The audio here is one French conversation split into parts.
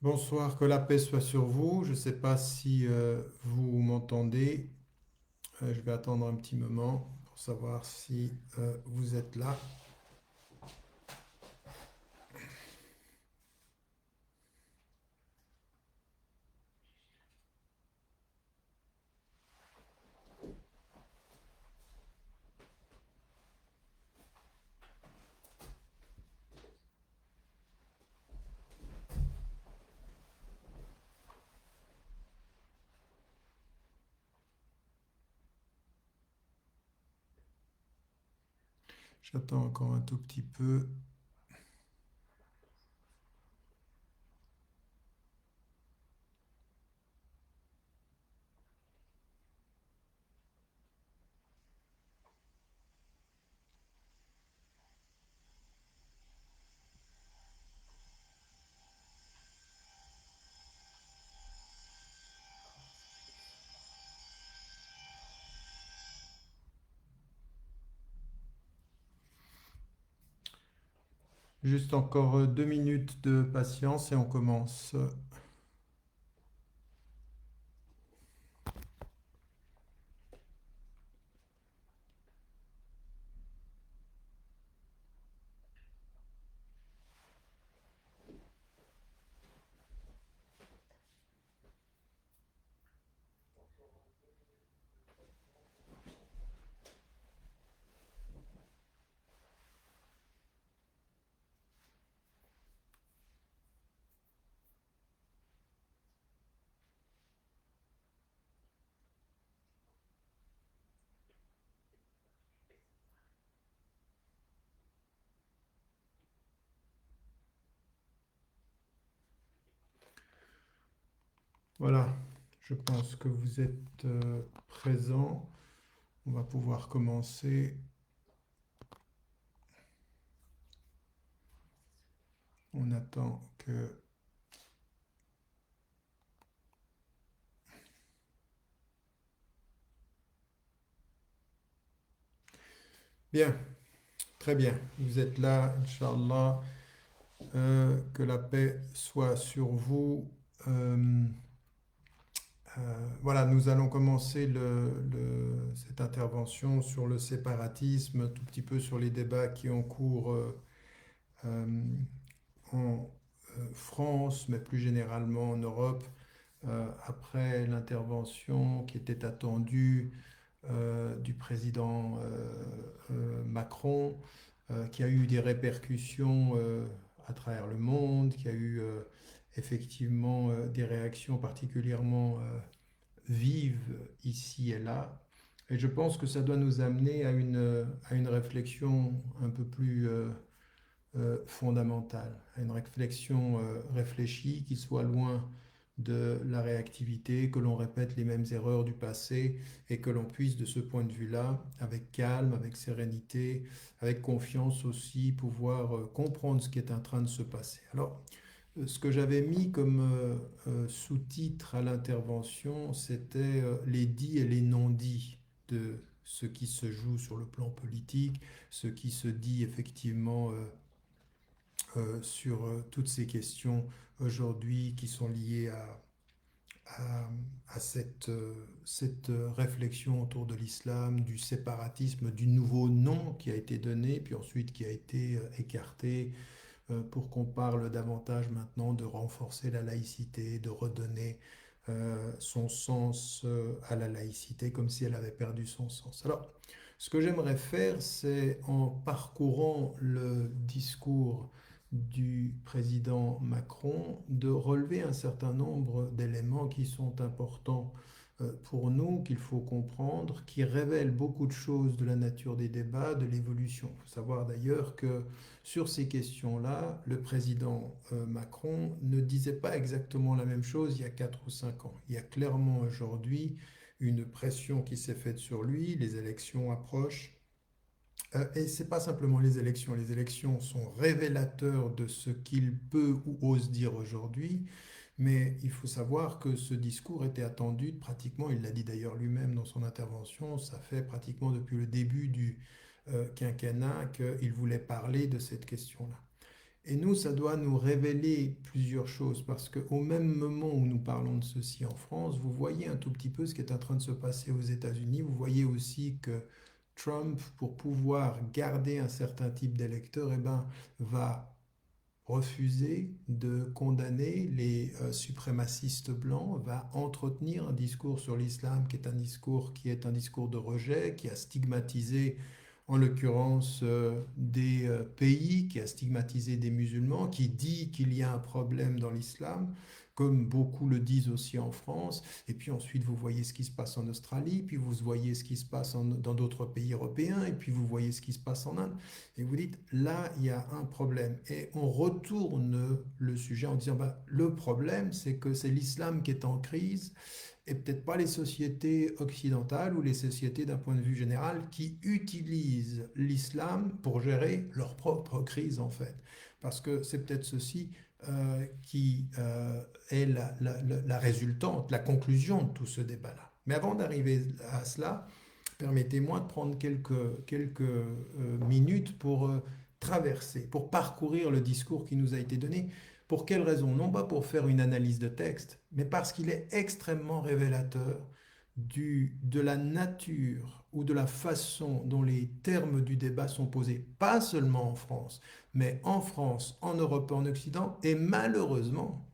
Bonsoir, que la paix soit sur vous. Je ne sais pas si vous m'entendez. Je vais attendre un petit moment pour savoir si vous êtes là. J'attends encore un tout petit peu. Juste encore 2 minutes de patience et on commence. Voilà, je pense que vous êtes présents. On va pouvoir commencer. On attend que... Bien, très bien. Vous êtes là, Inch'Allah. Que la paix soit sur vous. Euh, voilà, nous allons commencer cette intervention sur le séparatisme, un tout petit peu sur les débats qui ont cours euh, en France, mais plus généralement en Europe, après l'intervention qui était attendue du président Macron, qui a eu des répercussions à travers le monde, qui a eu effectivement des réactions particulièrement vives ici et là. Et je pense que ça doit nous amener à une réflexion un peu plus fondamentale, à une réflexion réfléchie qui soit loin de la réactivité, que l'on répète les mêmes erreurs du passé et que l'on puisse de ce point de vue-là, avec calme, avec sérénité, avec confiance aussi, pouvoir comprendre ce qui est en train de se passer. Alors, ce que j'avais mis comme sous-titre à l'intervention, c'était les dits et les non-dits de ce qui se joue sur le plan politique, ce qui se dit effectivement sur toutes ces questions aujourd'hui qui sont liées à cette réflexion autour de l'islam, du séparatisme, du nouveau nom qui a été donné, puis ensuite qui a été écarté pour qu'on parle davantage maintenant de renforcer la laïcité, de redonner son sens à la laïcité comme si elle avait perdu son sens. Alors, ce que j'aimerais faire, c'est en parcourant le discours du président Macron, de relever un certain nombre d'éléments qui sont importants pour nous, qu'il faut comprendre, qui révèlent beaucoup de choses de la nature des débats, de l'évolution. Il faut savoir d'ailleurs que sur ces questions-là, le président Macron ne disait pas exactement la même chose il y a 4 ou 5 ans. Il y a clairement aujourd'hui une pression qui s'est faite sur lui, les élections approchent. Et ce n'est pas simplement les élections sont révélateurs de ce qu'il peut ou ose dire aujourd'hui, mais il faut savoir que ce discours était attendu pratiquement, il l'a dit d'ailleurs lui-même dans son intervention, ça fait pratiquement depuis le début du quinquennat qu'il voulait parler de cette question-là. Et nous, ça doit nous révéler plusieurs choses, parce qu'au même moment où nous parlons de ceci en France, vous voyez un tout petit peu ce qui est en train de se passer aux États-Unis. Vous voyez aussi que Trump, pour pouvoir garder un certain type d'électeurs, eh ben, va refuser de condamner les suprémacistes blancs, va entretenir un discours sur l'islam qui est un discours de rejet, qui a stigmatisé en l'occurrence des pays, qui a stigmatisé des musulmans, qui dit qu'il y a un problème dans l'islam, comme beaucoup le disent aussi en France. Et puis ensuite, vous voyez ce qui se passe en Australie, puis vous voyez ce qui se passe dans d'autres pays européens, et puis vous voyez ce qui se passe en Inde. Et vous dites, là, il y a un problème. Et on retourne le sujet en disant, bah, le problème, c'est que c'est l'islam qui est en crise et peut-être pas les sociétés occidentales ou les sociétés d'un point de vue général qui utilisent l'islam pour gérer leur propre crise en fait. Parce que c'est peut-être ceci qui est la résultante, la conclusion de tout ce débat-là. Mais avant d'arriver à cela, permettez-moi de prendre quelques minutes pour traverser, pour parcourir le discours qui nous a été donné. Pour quelle raison? Non pas pour faire une analyse de texte, mais parce qu'il est extrêmement révélateur de la nature ou de la façon dont les termes du débat sont posés, pas seulement en France, mais en France, en Europe, en Occident, et malheureusement,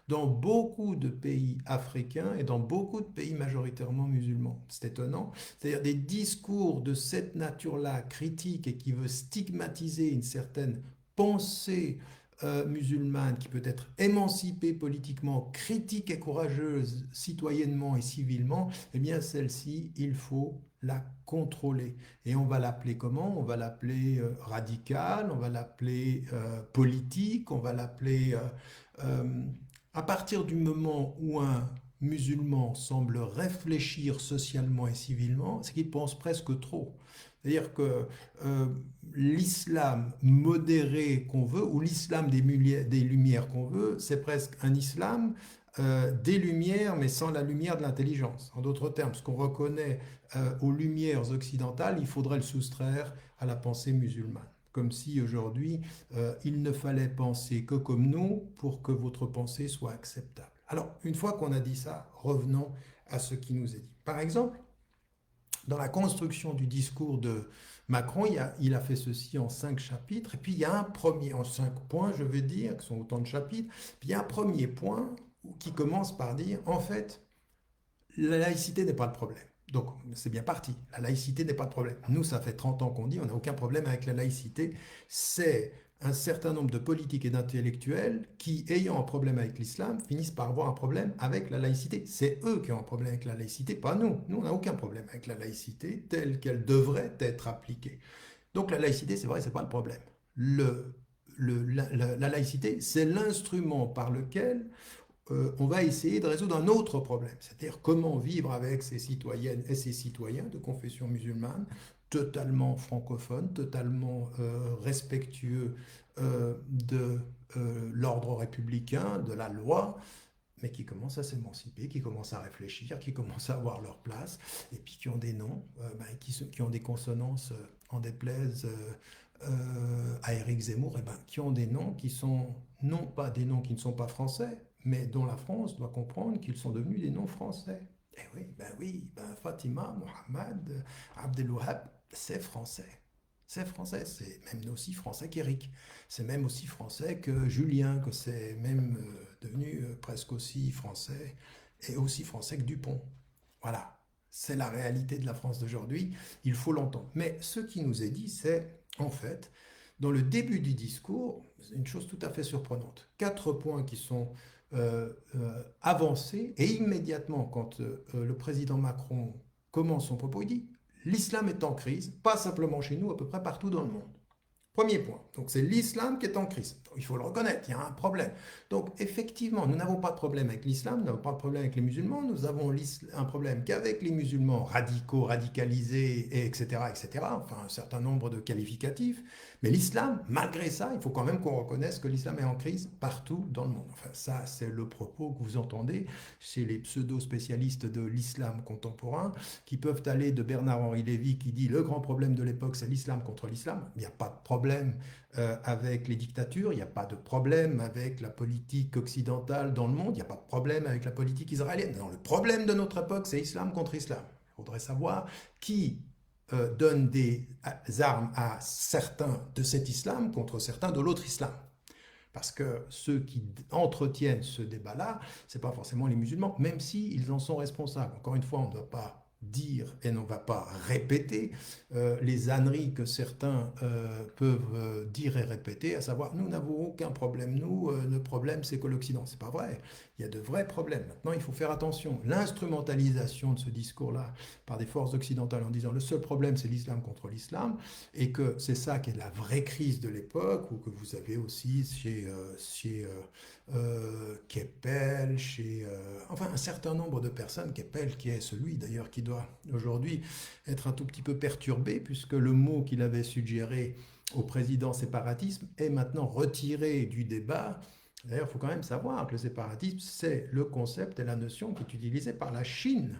dans beaucoup de pays africains et dans beaucoup de pays majoritairement musulmans. C'est étonnant. C'est-à-dire des discours de cette nature-là, critique et qui veut stigmatiser une certaine pensée musulmane qui peut être émancipée politiquement, critique et courageuse citoyennement et civilement, eh bien celle-ci, il faut la contrôler. Et on va l'appeler comment? On va l'appeler radicale, on va l'appeler politique, on va l'appeler... à partir du moment où un musulman semble réfléchir socialement et civilement, c'est qu'il pense presque trop. C'est-à-dire que euh, l'islam modéré qu'on veut, ou l'islam des lumières qu'on veut, c'est presque un islam des lumières, mais sans la lumière de l'intelligence. En d'autres termes, ce qu'on reconnaît aux lumières occidentales, il faudrait le soustraire à la pensée musulmane. Comme si aujourd'hui, il ne fallait penser que comme nous pour que votre pensée soit acceptable. Alors, une fois qu'on a dit ça, revenons à ce qui nous est dit. Par exemple, dans la construction du discours de Macron, il a fait ceci en 5 chapitres, et puis il y a un premier, en 5 points, je vais dire, qui sont autant de chapitres, puis il y a un premier point qui commence par dire, en fait, la laïcité n'est pas le problème. Donc, c'est bien parti. La laïcité n'est pas le problème. Nous, ça fait 30 ans qu'on dit, on n'a aucun problème avec la laïcité. C'est un certain nombre de politiques et d'intellectuels qui, ayant un problème avec l'islam, finissent par avoir un problème avec la laïcité. C'est eux qui ont un problème avec la laïcité, pas nous. Nous, on n'a aucun problème avec la laïcité telle qu'elle devrait être appliquée. Donc, la laïcité, c'est vrai, c'est pas le problème. La laïcité, c'est l'instrument par lequel on va essayer de résoudre un autre problème, c'est-à-dire comment vivre avec ces citoyennes et ces citoyens de confession musulmane, totalement francophones, totalement respectueux de l'ordre républicain, de la loi, mais qui commencent à s'émanciper, qui commencent à réfléchir, qui commencent à avoir leur place, et puis qui ont des noms, qui ont des consonances, en déplaise à Éric Zemmour, qui ont des noms qui sont non pas des noms qui ne sont pas français, mais dont la France doit comprendre qu'ils sont devenus des noms français. Et oui, Fatima, Mohamed, Abdelouhab, c'est français. C'est français, c'est même aussi français qu'Éric. C'est même aussi français que Julien, que c'est même devenu presque aussi français, et aussi français que Dupont. Voilà, c'est la réalité de la France d'aujourd'hui, il faut l'entendre. Mais ce qui nous est dit, c'est en fait, dans le début du discours, c'est une chose tout à fait surprenante. 4 points qui sont avancés, et immédiatement, quand le président Macron commence son propos, il dit l'islam est en crise, pas simplement chez nous, à peu près partout dans le monde. Premier point. Donc c'est l'islam qui est en crise. il faut le reconnaître, il y a un problème. Donc, effectivement, nous n'avons pas de problème avec l'islam, nous n'avons pas de problème avec les musulmans, nous avons un problème qu'avec les musulmans radicaux, radicalisés, et etc., etc., enfin, un certain nombre de qualificatifs. Mais l'islam, malgré ça, il faut quand même qu'on reconnaisse que l'islam est en crise partout dans le monde. Enfin, ça, c'est le propos que vous entendez chez les pseudo-spécialistes de l'islam contemporain, qui peuvent aller de Bernard-Henri Lévy, qui dit le grand problème de l'époque, c'est l'islam contre l'islam. Il n'y a pas de problème avec les dictatures, il n'y a pas de problème avec la politique occidentale dans le monde, il n'y a pas de problème avec la politique israélienne. Non, le problème de notre époque, c'est islam contre islam. Il faudrait savoir qui donne des armes à certains de cet islam contre certains de l'autre islam. Parce que ceux qui entretiennent ce débat-là, ce n'est pas forcément les musulmans, même s'ils en sont responsables. Encore une fois, on ne doit pas dire et on ne va pas répéter les âneries que certains peuvent dire et répéter, à savoir nous n'avons aucun problème, nous, le problème c'est que l'Occident. C'est pas vrai, il y a de vrais problèmes. Maintenant, il faut faire attention. L'instrumentalisation de ce discours-là par des forces occidentales en disant le seul problème c'est l'islam contre l'islam, et que c'est ça qui est la vraie crise de l'époque, ou que vous avez aussi chez Keppel, enfin un certain nombre de personnes, Keppel qui est celui d'ailleurs qui doit aujourd'hui être un tout petit peu perturbé, puisque le mot qu'il avait suggéré au président séparatisme est maintenant retiré du débat. D'ailleurs, il faut quand même savoir que le séparatisme, c'est le concept et la notion qui est utilisée par la Chine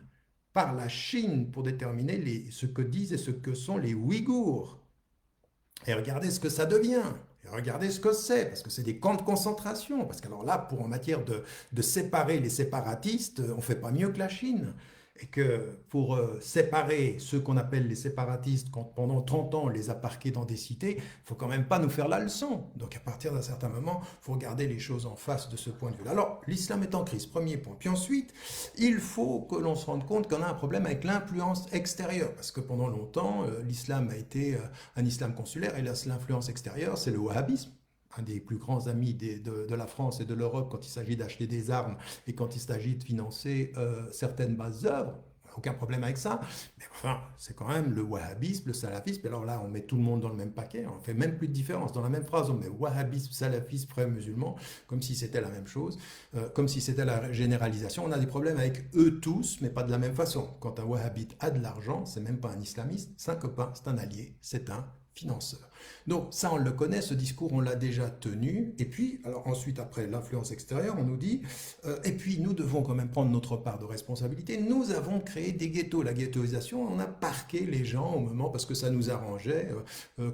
pour déterminer ce que disent et ce que sont les Ouïghours. Et regardez ce que ça devient. Et regardez ce que c'est, parce que c'est des camps de concentration. Parce que alors là, en matière de séparer les séparatistes, on ne fait pas mieux que la Chine. Et que pour séparer ceux qu'on appelle les séparatistes, quand pendant 30 ans on les a parqués dans des cités, il ne faut quand même pas nous faire la leçon. Donc à partir d'un certain moment, il faut regarder les choses en face de ce point de vue-là. Alors, l'islam est en crise, premier point. Puis ensuite, il faut que l'on se rende compte qu'on a un problème avec l'influence extérieure. Parce que pendant longtemps, l'islam a été un islam consulaire, et l'influence extérieure, c'est le wahhabisme, un des plus grands amis de la France et de l'Europe quand il s'agit d'acheter des armes et quand il s'agit de financer certaines bases œuvres. Aucun problème avec ça. Mais enfin, c'est quand même le wahhabisme, le salafisme. Et alors là, on met tout le monde dans le même paquet. On ne fait même plus de différence. Dans la même phrase, on met wahhabisme, salafisme, frères musulmans, comme si c'était la même chose, comme si c'était la généralisation. On a des problèmes avec eux tous, mais pas de la même façon. Quand un wahhabite a de l'argent, c'est même pas un islamiste, c'est un copain, c'est un allié, c'est un financeur. Donc ça, on le connaît, ce discours, on l'a déjà tenu. Et puis, alors ensuite, après l'influence extérieure, on nous dit, et puis nous devons quand même prendre notre part de responsabilité. Nous avons créé des ghettos. La ghettoisation, on a parqué les gens au moment, parce que ça nous arrangeait,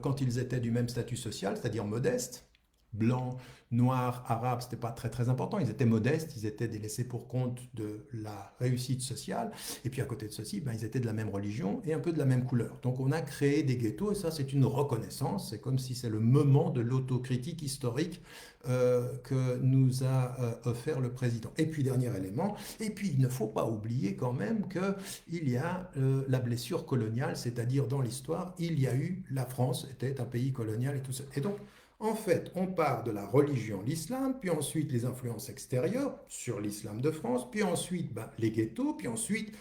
quand ils étaient du même statut social, c'est-à-dire modestes. Blancs, noirs, arabes, c'était pas très très important. Ils étaient modestes, ils étaient des laissés pour compte de la réussite sociale. Et puis à côté de ceci, ben, ils étaient de la même religion et un peu de la même couleur. Donc on a créé des ghettos, et ça c'est une reconnaissance. C'est comme si c'est le moment de l'autocritique historique que nous a offert le président. Et puis dernier élément, et puis il ne faut pas oublier quand même qu'il y a la blessure coloniale, c'est-à-dire dans l'histoire, il y a eu, la France était un pays colonial et tout ça. Et donc en fait, on part de la religion, l'islam, puis ensuite les influences extérieures sur l'islam de France, puis ensuite les ghettos, puis ensuite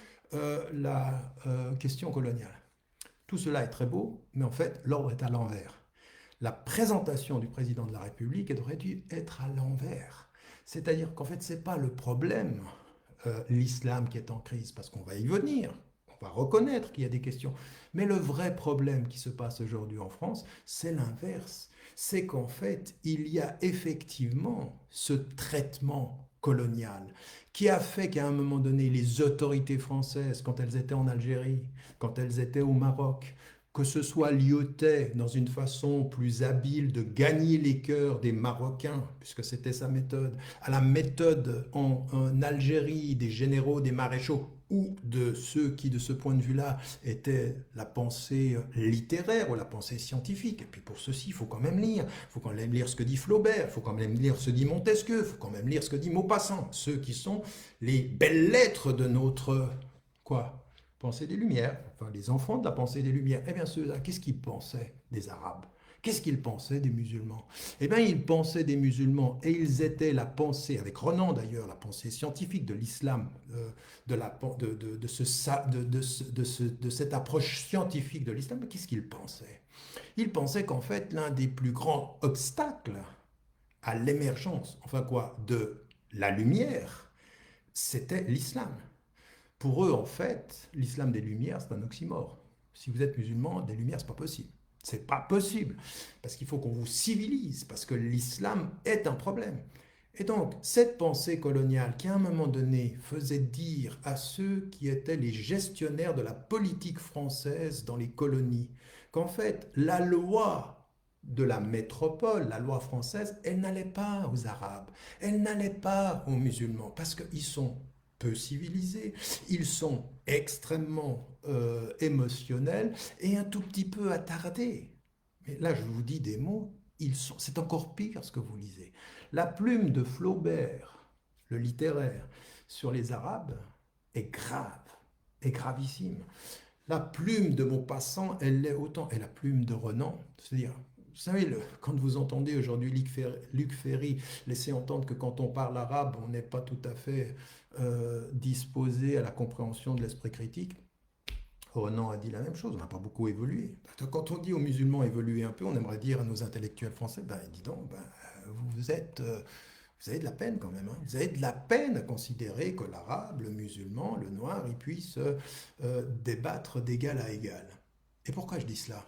la question coloniale. Tout cela est très beau, mais en fait, l'ordre est à l'envers. La présentation du président de la République aurait dû être à l'envers. C'est-à-dire qu'en fait, ce n'est pas le problème, l'islam qui est en crise, parce qu'on va y venir, on va reconnaître qu'il y a des questions. Mais le vrai problème qui se passe aujourd'hui en France, c'est l'inverse. C'est qu'en fait, il y a effectivement ce traitement colonial qui a fait qu'à un moment donné, les autorités françaises, quand elles étaient en Algérie, quand elles étaient au Maroc, que ce soit Lyautey dans une façon plus habile de gagner les cœurs des Marocains, puisque c'était sa méthode, à la méthode en Algérie des généraux, des maréchaux, ou de ceux qui, de ce point de vue-là, étaient la pensée littéraire ou la pensée scientifique. Et puis pour ceci, il faut quand même lire. Il faut quand même lire ce que dit Flaubert, il faut quand même lire ce que dit Montesquieu, il faut quand même lire ce que dit Maupassant, ceux qui sont les belles lettres de notre... quoi, pensée des Lumières, enfin les enfants de la pensée des Lumières. Eh bien ceux-là, qu'est-ce qu'ils pensaient des Arabes? Qu'est-ce qu'ils pensaient des musulmans? Eh bien, ils pensaient des musulmans, et ils étaient la pensée, avec Renan d'ailleurs, la pensée scientifique de l'islam, de cette approche scientifique de l'islam. Mais qu'est-ce qu'ils pensaient? Ils pensaient qu'en fait, l'un des plus grands obstacles à l'émergence, enfin quoi, de la lumière, c'était l'islam. Pour eux, en fait, l'islam des Lumières, c'est un oxymore. Si vous êtes musulman, des Lumières, c'est pas possible. C'est pas possible. Parce qu'il faut qu'on vous civilise, parce que l'islam est un problème. Et donc, cette pensée coloniale qui, à un moment donné, faisait dire à ceux qui étaient les gestionnaires de la politique française dans les colonies, qu'en fait, la loi de la métropole, la loi française, elle n'allait pas aux Arabes, elle n'allait pas aux musulmans, parce qu'ils sont peu civilisés, ils sont extrêmement émotionnels et un tout petit peu attardés. Mais là, je vous dis des mots, c'est encore pire ce que vous lisez. La plume de Flaubert, le littéraire, sur les Arabes est grave, est gravissime. La plume de Maupassant, elle l'est autant. Et la plume de Renan, c'est-à-dire, vous savez, quand vous entendez aujourd'hui Luc Ferry laisser entendre que quand on parle arabe, on n'est pas tout à fait disposé à la compréhension de l'esprit critique, Renan a dit la même chose, on n'a pas beaucoup évolué. Quand on dit aux musulmans évoluer un peu, on aimerait dire à nos intellectuels français, ben dis donc, vous avez de la peine quand même. Hein. Vous avez de la peine à considérer que l'arabe, le musulman, le noir, ils puissent débattre d'égal à égal. Et pourquoi je dis cela?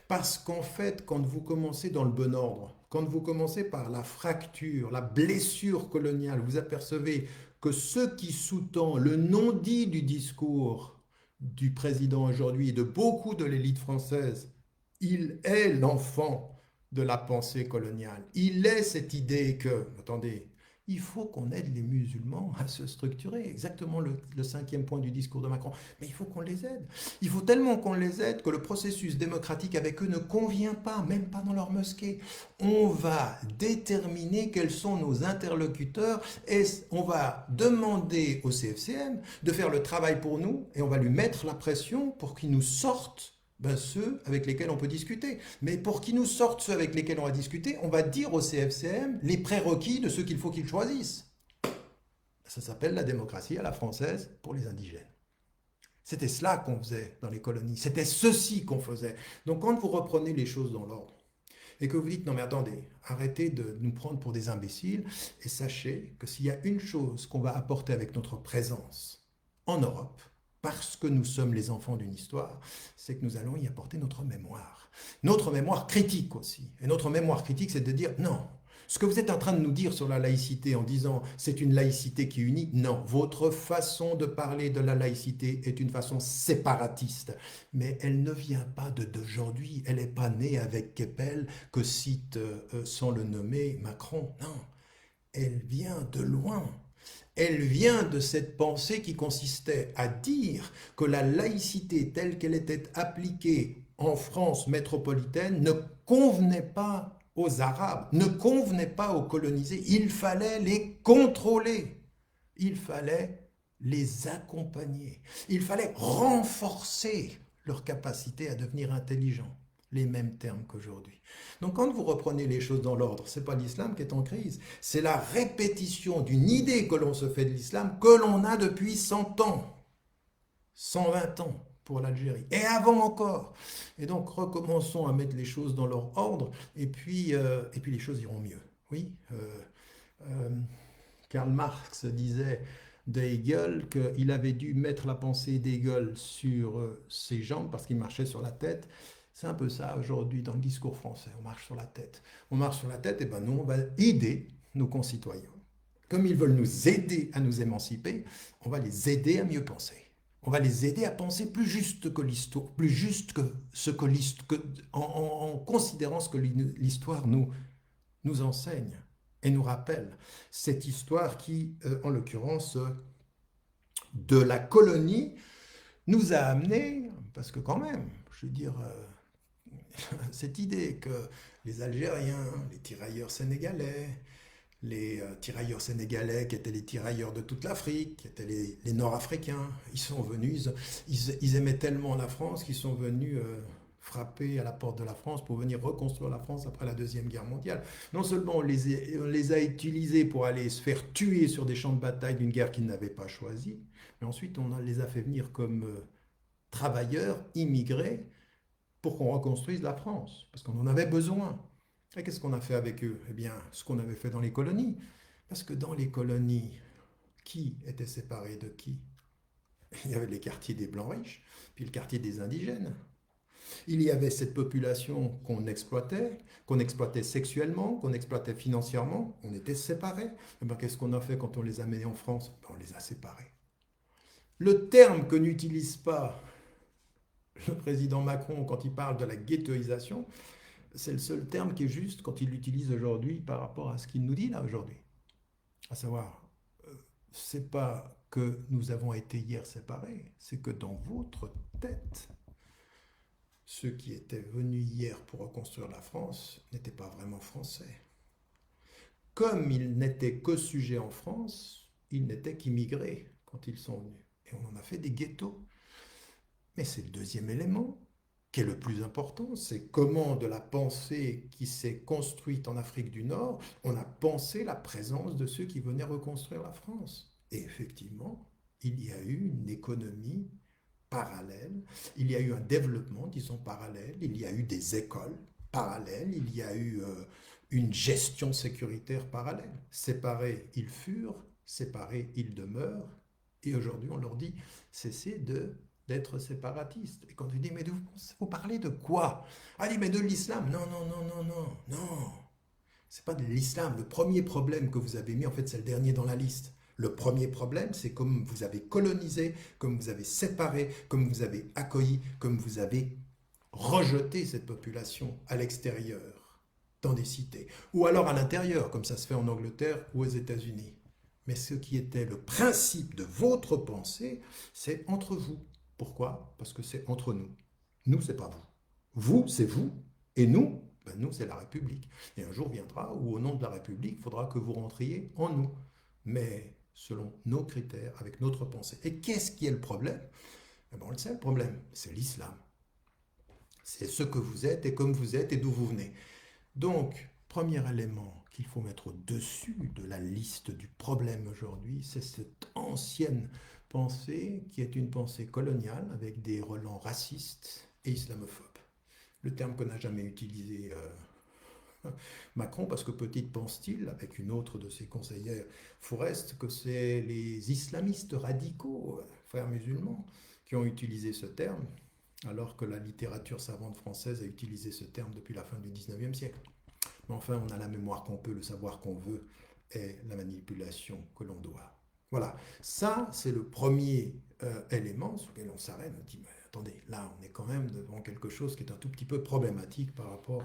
Parce qu'en fait, quand vous commencez dans le bon ordre, quand vous commencez par la fracture, la blessure coloniale, vous apercevez que ce qui sous-tend le non-dit du discours du président aujourd'hui et de beaucoup de l'élite française, il est l'enfant de la pensée coloniale. Il est cette idée que, attendez, il faut qu'on aide les musulmans à se structurer, exactement le cinquième point du discours de Macron, mais il faut qu'on les aide. Il faut tellement qu'on les aide que le processus démocratique avec eux ne convient pas, même pas dans leur mosquée. On va déterminer quels sont nos interlocuteurs et on va demander au CFCM de faire le travail pour nous et on va lui mettre la pression pour qu'il nous sorte ceux avec lesquels on peut discuter. Mais pour qu'ils nous sortent ceux avec lesquels on va discuter, on va dire au CFCM les prérequis de ceux qu'il faut qu'ils choisissent. Ça s'appelle la démocratie à la française pour les indigènes. C'était cela qu'on faisait dans les colonies. C'était ceci qu'on faisait. Donc quand vous reprenez les choses dans l'ordre et que vous dites non mais attendez, arrêtez de nous prendre pour des imbéciles et sachez que s'il y a une chose qu'on va apporter avec notre présence en Europe, parce que nous sommes les enfants d'une histoire, c'est que nous allons y apporter notre mémoire critique aussi. Et notre mémoire critique, c'est de dire non, ce que vous êtes en train de nous dire sur la laïcité en disant c'est une laïcité qui unit, non, votre façon de parler de la laïcité est une façon séparatiste, mais elle ne vient pas d'aujourd'hui, elle n'est pas née avec Keppel que cite sans le nommer Macron, non, elle vient de loin. Elle vient de cette pensée qui consistait à dire que la laïcité telle qu'elle était appliquée en France métropolitaine ne convenait pas aux Arabes, ne convenait pas aux colonisés. Il fallait les contrôler, il fallait les accompagner, il fallait renforcer leur capacité à devenir intelligents. Les mêmes termes qu'aujourd'hui. Donc quand vous reprenez les choses dans l'ordre, ce n'est pas l'islam qui est en crise, c'est la répétition d'une idée que l'on se fait de l'islam que l'on a depuis 100 ans, 120 ans pour l'Algérie, et avant encore. Et donc recommençons à mettre les choses dans leur ordre, et puis les choses iront mieux. Oui, euh, Karl Marx disait d'Hegel qu'il avait dû mettre la pensée d'Hegel sur ses jambes parce qu'il marchait sur la tête. C'est un peu ça aujourd'hui dans le discours français. On marche sur la tête. On marche sur la tête, et ben nous, on va aider nos concitoyens. Comme ils veulent nous aider à nous émanciper, on va les aider à mieux penser. On va les aider à penser plus juste que l'histoire, plus juste que ce que l'histoire, en considérant ce que l'histoire nous enseigne et nous rappelle. Cette histoire qui, en l'occurrence, de la colonie, nous a amené, parce que quand même, je veux dire, cette idée que les Algériens, les tirailleurs sénégalais, les tirailleurs sénégalais qui étaient les tirailleurs de toute l'Afrique, qui étaient les Nord-Africains, ils sont venus, ils aimaient tellement la France qu'ils sont venus frapper à la porte de la France pour venir reconstruire la France après la Deuxième Guerre mondiale. Non seulement on les a utilisés pour aller se faire tuer sur des champs de bataille d'une guerre qu'ils n'avaient pas choisie, mais ensuite on les a fait venir comme travailleurs immigrés pour qu'on reconstruise la France, parce qu'on en avait besoin. Et qu'est-ce qu'on a fait avec eux? Eh bien, ce qu'on avait fait dans les colonies. Parce que dans les colonies, qui était séparé de qui? Il y avait les quartiers des Blancs riches, puis le quartier des indigènes. Il y avait cette population qu'on exploitait sexuellement, qu'on exploitait financièrement, on était séparés. Et bien, qu'est-ce qu'on a fait quand on les a menés en France? Ben, on les a séparés. Le terme que n'utilise pas le président Macron quand il parle de la ghettoisation, c'est le seul terme qui est juste quand il l'utilise aujourd'hui par rapport à ce qu'il nous dit là aujourd'hui. À savoir, c'est pas que nous avons été hier séparés, c'est que dans votre tête, ceux qui étaient venus hier pour reconstruire la France n'étaient pas vraiment français. Comme ils n'étaient que sujets en France, ils n'étaient qu'immigrés quand ils sont venus. Et on en a fait des ghettos. Mais c'est le deuxième élément qui est le plus important, c'est comment de la pensée qui s'est construite en Afrique du Nord, on a pensé la présence de ceux qui venaient reconstruire la France. Et effectivement, il y a eu une économie parallèle, il y a eu un développement, disons, parallèle, il y a eu des écoles parallèles, il y a eu une gestion sécuritaire parallèle. Séparés, ils furent, séparés, ils demeurent, et aujourd'hui, on leur dit, cessez d'être séparatistes. Et quand tu dis, mais vous parlez de quoi? Ah, dit, mais de l'islam. Non, non, non, non, non, non. C'est pas de l'islam. Le premier problème que vous avez mis, en fait, c'est le dernier dans la liste. Le premier problème, c'est comme vous avez colonisé, comme vous avez séparé, comme vous avez accueilli, comme vous avez rejeté cette population à l'extérieur, dans des cités, ou alors à l'intérieur, comme ça se fait en Angleterre ou aux États-Unis. Mais ce qui était le principe de votre pensée, c'est entre vous. Pourquoi? Parce que c'est entre nous. Nous, c'est pas vous. Vous, c'est vous. Et nous, ben nous, c'est la République. Et un jour viendra où, au nom de la République, il faudra que vous rentriez en nous. Mais selon nos critères, avec notre pensée. Et qu'est-ce qui est le problème? Eh ben, on le sait, le problème, c'est l'islam. C'est ce que vous êtes et comme vous êtes et d'où vous venez. Donc, premier élément qu'il faut mettre au-dessus de la liste du problème aujourd'hui, c'est cette ancienne pensée qui est une pensée coloniale avec des relents racistes et islamophobes. Le terme que n'a jamais utilisé Macron, parce que petite pense-t-il, avec une autre de ses conseillères, Fourest, que c'est les islamistes radicaux, frères musulmans, qui ont utilisé ce terme, alors que la littérature savante française a utilisé ce terme depuis la fin du 19e siècle. Mais enfin, on a la mémoire qu'on peut, le savoir qu'on veut, et la manipulation que l'on doit. Voilà, ça c'est le premier élément sur lequel on s'arrête, on dit, mais attendez, là on est quand même devant quelque chose qui est un tout petit peu problématique par rapport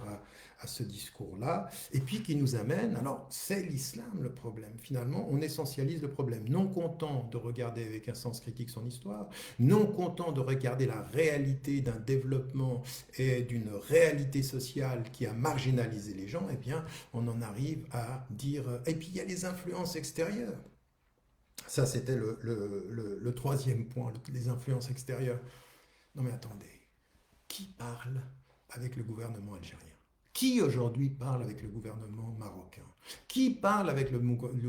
à ce discours-là, et puis qui nous amène, alors c'est l'islam le problème, finalement on essentialise le problème, non content de regarder avec un sens critique son histoire, non content de regarder la réalité d'un développement et d'une réalité sociale qui a marginalisé les gens, eh bien on en arrive à dire, et puis il y a les influences extérieures. Ça, c'était le troisième point, les influences extérieures. Non mais attendez, qui parle avec le gouvernement algérien? Qui aujourd'hui parle avec le gouvernement marocain? Qui parle avec le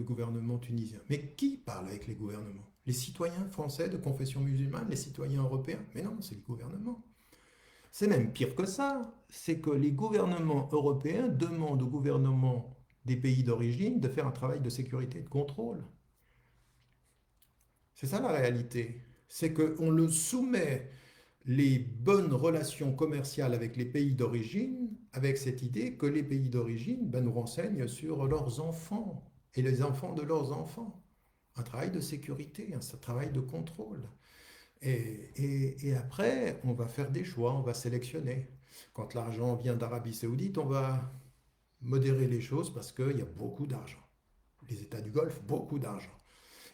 gouvernement tunisien? Mais qui parle avec les gouvernements? Les citoyens français de confession musulmane, les citoyens européens? Mais non, c'est le gouvernement. C'est même pire que ça, c'est que les gouvernements européens demandent aux gouvernements des pays d'origine de faire un travail de sécurité et de contrôle. C'est ça la réalité. C'est qu'on le soumet les bonnes relations commerciales avec les pays d'origine, avec cette idée que les pays d'origine nous renseignent sur leurs enfants et les enfants de leurs enfants. Un travail de sécurité, un travail de contrôle. Et après, on va faire des choix, on va sélectionner. Quand l'argent vient d'Arabie Saoudite, on va modérer les choses parce qu'il y a beaucoup d'argent. Les États du Golfe, beaucoup d'argent.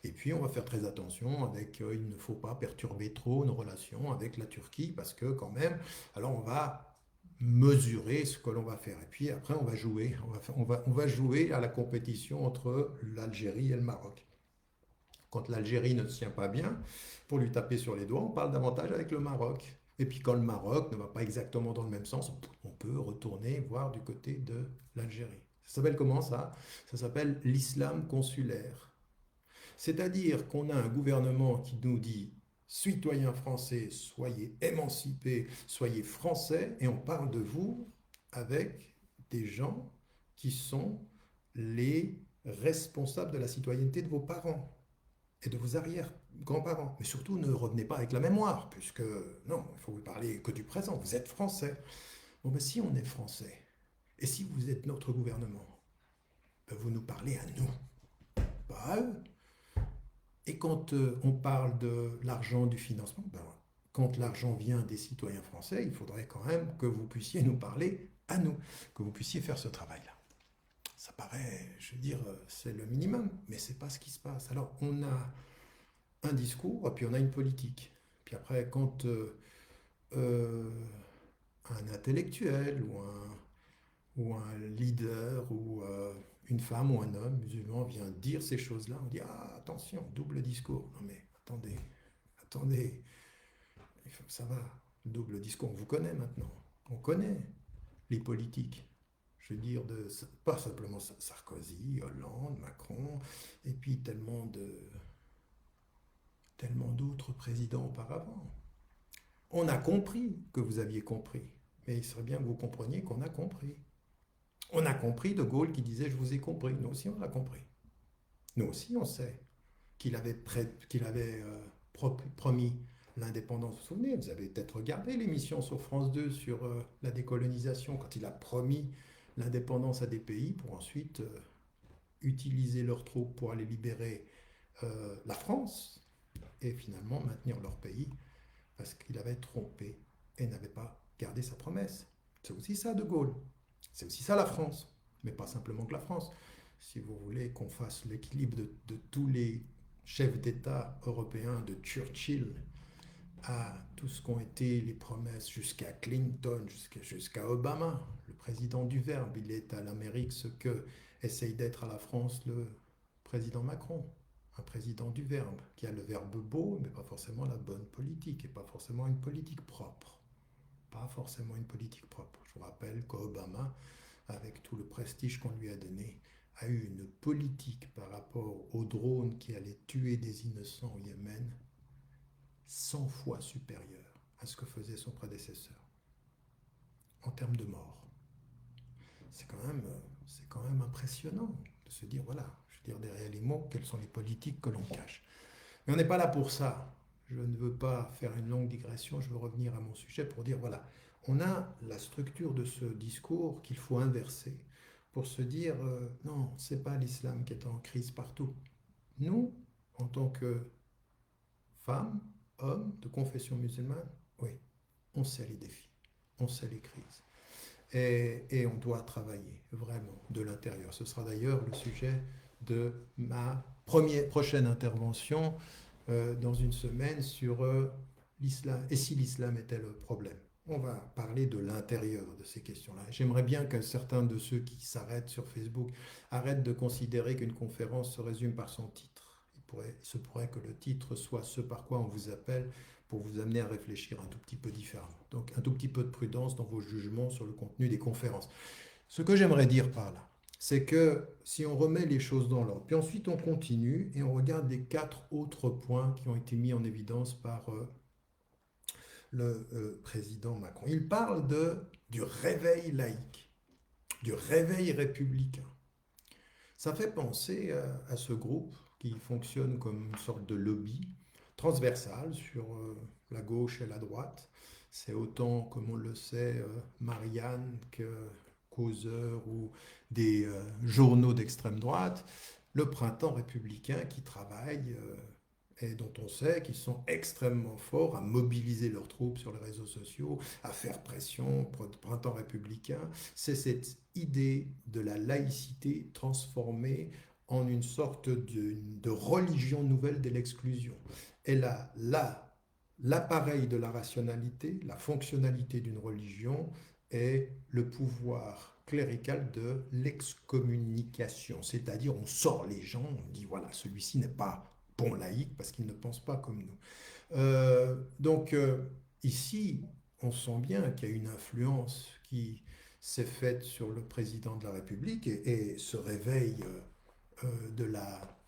Et puis, on va faire très attention avec, il ne faut pas perturber trop nos relations avec la Turquie parce que quand même, alors on va mesurer ce que l'on va faire. Et puis après, on va jouer. On va jouer à la compétition entre l'Algérie et le Maroc. Quand l'Algérie ne tient pas bien, pour lui taper sur les doigts, on parle davantage avec le Maroc. Et puis quand le Maroc ne va pas exactement dans le même sens, on peut retourner voir du côté de l'Algérie. Ça s'appelle comment ça? Ça s'appelle l'islam consulaire. C'est-à-dire qu'on a un gouvernement qui nous dit citoyens français, soyez émancipés, soyez français, et on parle de vous avec des gens qui sont les responsables de la citoyenneté de vos parents et de vos arrière-grands-parents. Mais surtout, ne revenez pas avec la mémoire, puisque non, il faut vous parler que du présent. Vous êtes français. Bon, ben, si on est français, et si vous êtes notre gouvernement, ben, vous nous parlez à nous, pas à eux. Et quand on parle de l'argent du financement, ben, quand l'argent vient des citoyens français, il faudrait quand même que vous puissiez nous parler à nous, que vous puissiez faire ce travail-là. Ça paraît, je veux dire, c'est le minimum, mais c'est pas ce qui se passe. Alors, on a un discours, et puis on a une politique. Puis après, quand euh, un intellectuel ou un leader ou une femme ou un homme musulman vient dire ces choses-là, on dit ah, attention, double discours. Non mais attendez, attendez, ça va, le double discours, on vous connaît maintenant. On connaît les politiques. Je veux dire, pas simplement Sarkozy, Hollande, Macron, et puis tellement d'autres présidents auparavant. On a compris que vous aviez compris, mais il serait bien que vous compreniez qu'on a compris. On a compris De Gaulle qui disait je vous ai compris. Nous aussi on l'a compris. Nous aussi on sait qu'il avait promis l'indépendance. Vous vous souvenez, vous avez peut-être regardé l'émission sur France 2 sur la décolonisation, quand il a promis l'indépendance à des pays pour ensuite utiliser leurs troupes pour aller libérer la France et finalement maintenir leur pays parce qu'il avait trompé et n'avait pas gardé sa promesse. C'est aussi ça De Gaulle. C'est aussi ça la France, mais pas simplement que la France. Si vous voulez qu'on fasse l'équilibre de tous les chefs d'État européens, de Churchill à tout ce qu'ont été les promesses jusqu'à Clinton, jusqu'à Obama, le président du Verbe, il est à l'Amérique ce que essaye d'être à la France le président Macron, un président du Verbe, qui a le verbe beau, mais pas forcément la bonne politique, et pas forcément une politique propre. Pas forcément une politique propre. Je vous rappelle qu'Obama, avec tout le prestige qu'on lui a donné, a eu une politique par rapport aux drones qui allaient tuer des innocents au Yémen 100 fois supérieure à ce que faisait son prédécesseur en termes de morts. C'est quand même impressionnant de se dire, voilà, je veux dire derrière les mots, quelles sont les politiques que l'on cache. Mais on n'est pas là pour ça. Je ne veux pas faire une longue digression, je veux revenir à mon sujet pour dire, voilà, on a la structure de ce discours qu'il faut inverser pour se dire, non, ce n'est pas l'islam qui est en crise partout. Nous, en tant que femmes, hommes de confession musulmane, oui, on sait les défis, on sait les crises. Et on doit travailler vraiment de l'intérieur. Ce sera d'ailleurs le sujet de ma prochaine intervention dans une semaine sur l'islam. Et si l'islam était le problème? On va parler de l'intérieur de ces questions-là. J'aimerais bien que certains de ceux qui s'arrêtent sur Facebook arrêtent de considérer qu'une conférence se résume par son titre. Il se pourrait que le titre soit ce par quoi on vous appelle pour vous amener à réfléchir un tout petit peu différemment. Donc un tout petit peu de prudence dans vos jugements sur le contenu des conférences. Ce que j'aimerais dire par là, c'est que si on remet les choses dans l'ordre, puis ensuite on continue et on regarde les 4 autres points qui ont été mis en évidence par le président Macron. Il parle du réveil laïque, du réveil républicain. Ça fait penser à ce groupe qui fonctionne comme une sorte de lobby transversal sur la gauche et la droite. C'est autant, comme on le sait, Marianne que Causeur ou des journaux d'extrême droite, le printemps républicain qui travaille et dont on sait qu'ils sont extrêmement forts à mobiliser leurs troupes sur les réseaux sociaux, à faire pression pour le printemps républicain. C'est cette idée de la laïcité transformée en une sorte de religion nouvelle de l'exclusion. Et là, l'appareil de la rationalité, la fonctionnalité d'une religion est le pouvoir clérical de l'excommunication. C'est-à-dire on sort les gens, on dit voilà, celui-ci n'est pas bon laïque parce qu'il ne pense pas comme nous. Donc ici, on sent bien qu'il y a une influence qui s'est faite sur le président de la République et ce réveil de la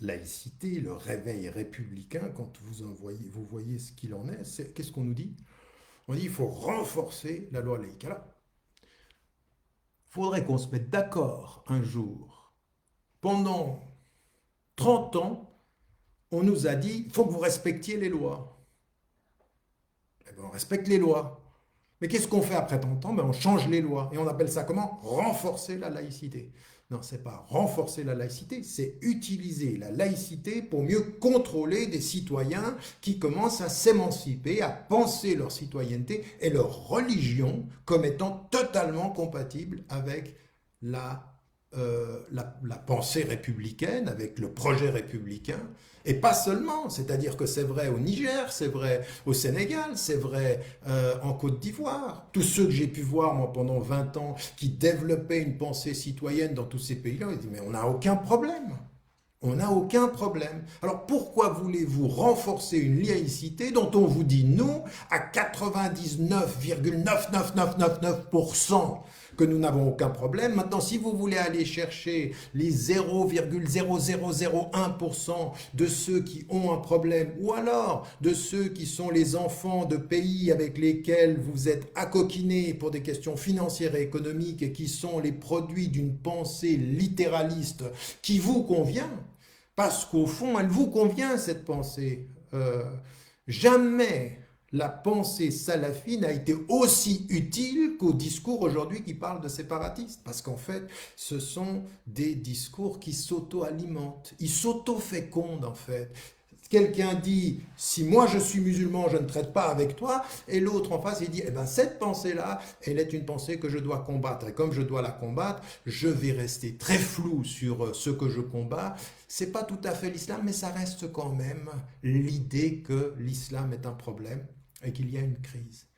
laïcité, le réveil républicain, quand vous voyez ce qu'il en est, qu'est-ce qu'on nous dit? On dit qu'il faut renforcer la loi laïque. Alors, faudrait qu'on se mette d'accord un jour. Pendant 30 ans, on nous a dit, il faut que vous respectiez les lois. Eh bien, on respecte les lois. Mais qu'est-ce qu'on fait après 30 ans? Ben, on change les lois. Et on appelle ça comment? Renforcer la laïcité. Non, ce n'est pas renforcer la laïcité, c'est utiliser la laïcité pour mieux contrôler des citoyens qui commencent à s'émanciper, à penser leur citoyenneté et leur religion comme étant totalement compatibles avec la pensée républicaine, avec le projet républicain. Et pas seulement, c'est-à-dire que c'est vrai au Niger, c'est vrai au Sénégal, c'est vrai en Côte d'Ivoire. Tous ceux que j'ai pu voir moi, pendant 20 ans qui développaient une pensée citoyenne dans tous ces pays-là, ils disent mais on n'a aucun problème. On n'a aucun problème. Alors pourquoi voulez-vous renforcer une laïcité dont on vous dit non à 99,99999% que nous n'avons aucun problème? Maintenant, si vous voulez aller chercher les 0,0001% de ceux qui ont un problème, ou alors de ceux qui sont les enfants de pays avec lesquels vous êtes accoquinés pour des questions financières et économiques et qui sont les produits d'une pensée littéraliste qui vous convient, parce qu'au fond, elle vous convient, cette pensée. Jamais la pensée salafi n'a été aussi utile qu'au discours aujourd'hui qui parle de séparatistes. Parce qu'en fait, ce sont des discours qui s'auto-alimentent. Ils s'auto-fécondent, en fait. Quelqu'un dit, si moi je suis musulman, je ne traite pas avec toi, et l'autre en face, il dit, eh ben, cette pensée-là, elle est une pensée que je dois combattre, et comme je dois la combattre, je vais rester très flou sur ce que je combats. C'est pas tout à fait l'islam, mais ça reste quand même l'idée que l'islam est un problème et qu'il y a une crise.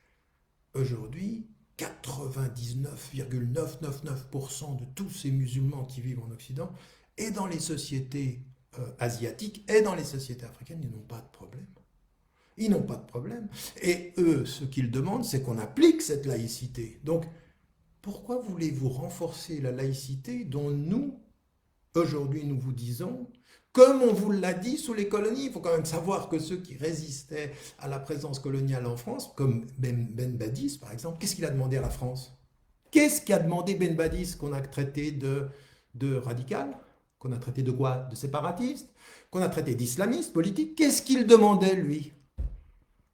Aujourd'hui, 99,999% de tous ces musulmans qui vivent en Occident et dans les sociétés asiatiques et dans les sociétés africaines, ils n'ont pas de problème. Ils n'ont pas de problème. Et eux, ce qu'ils demandent, c'est qu'on applique cette laïcité. Donc, pourquoi voulez-vous renforcer la laïcité dont nous, aujourd'hui, nous vous disons, comme on vous l'a dit sous les colonies? Il faut quand même savoir que ceux qui résistaient à la présence coloniale en France, comme Ben Badis par exemple, qu'est-ce qu'il a demandé à la France? Qu'est-ce qu'a demandé Ben Badis qu'on a traité de radical? Qu'on a traité de quoi? De séparatiste? Qu'on a traité d'islamiste politique? Qu'est-ce qu'il demandait, lui?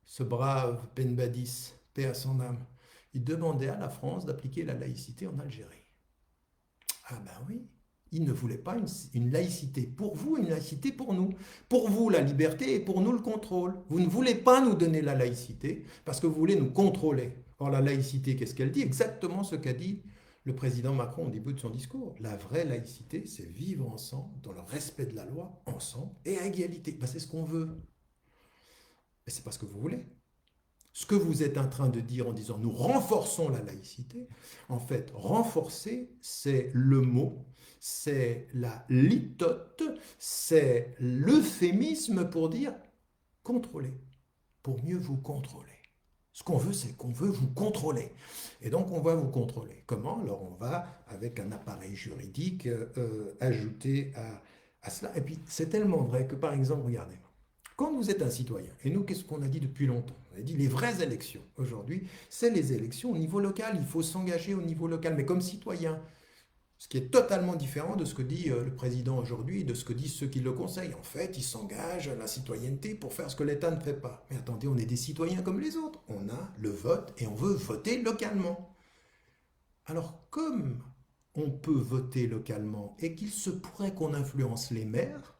Ce brave Ben Badis, paix à son âme. Il demandait à la France d'appliquer la laïcité en Algérie. Ah ben oui, il ne voulait pas une laïcité pour vous et une laïcité pour nous. Pour vous, la liberté et pour nous, le contrôle. Vous ne voulez pas nous donner la laïcité parce que vous voulez nous contrôler. Or, la laïcité, qu'est-ce qu'elle dit? Exactement ce qu'a dit le président Macron au début de son discours. La vraie laïcité, c'est vivre ensemble, dans le respect de la loi, ensemble, et à égalité. Ben, c'est ce qu'on veut. Mais c'est pas ce que vous voulez. Ce que vous êtes en train de dire en disant nous renforçons la laïcité, en fait, renforcer, c'est le mot, c'est la litote, c'est l'euphémisme pour dire contrôler, pour mieux vous contrôler. Ce qu'on veut, c'est qu'on veut vous contrôler. Et donc, on va vous contrôler. Comment? Alors, on va, avec un appareil juridique, ajouter à cela. Et puis, c'est tellement vrai que, par exemple, regardez, quand vous êtes un citoyen, et nous, qu'est-ce qu'on a dit depuis longtemps? On a dit les vraies élections. Aujourd'hui, c'est les élections au niveau local. Il faut s'engager au niveau local, mais comme citoyen. Ce qui est totalement différent de ce que dit le président aujourd'hui, de ce que disent ceux qui le conseillent. En fait, il s'engage à la citoyenneté pour faire ce que l'État ne fait pas. Mais attendez, on est des citoyens comme les autres. On a le vote et on veut voter localement. Alors, comme on peut voter localement et qu'il se pourrait qu'on influence les maires,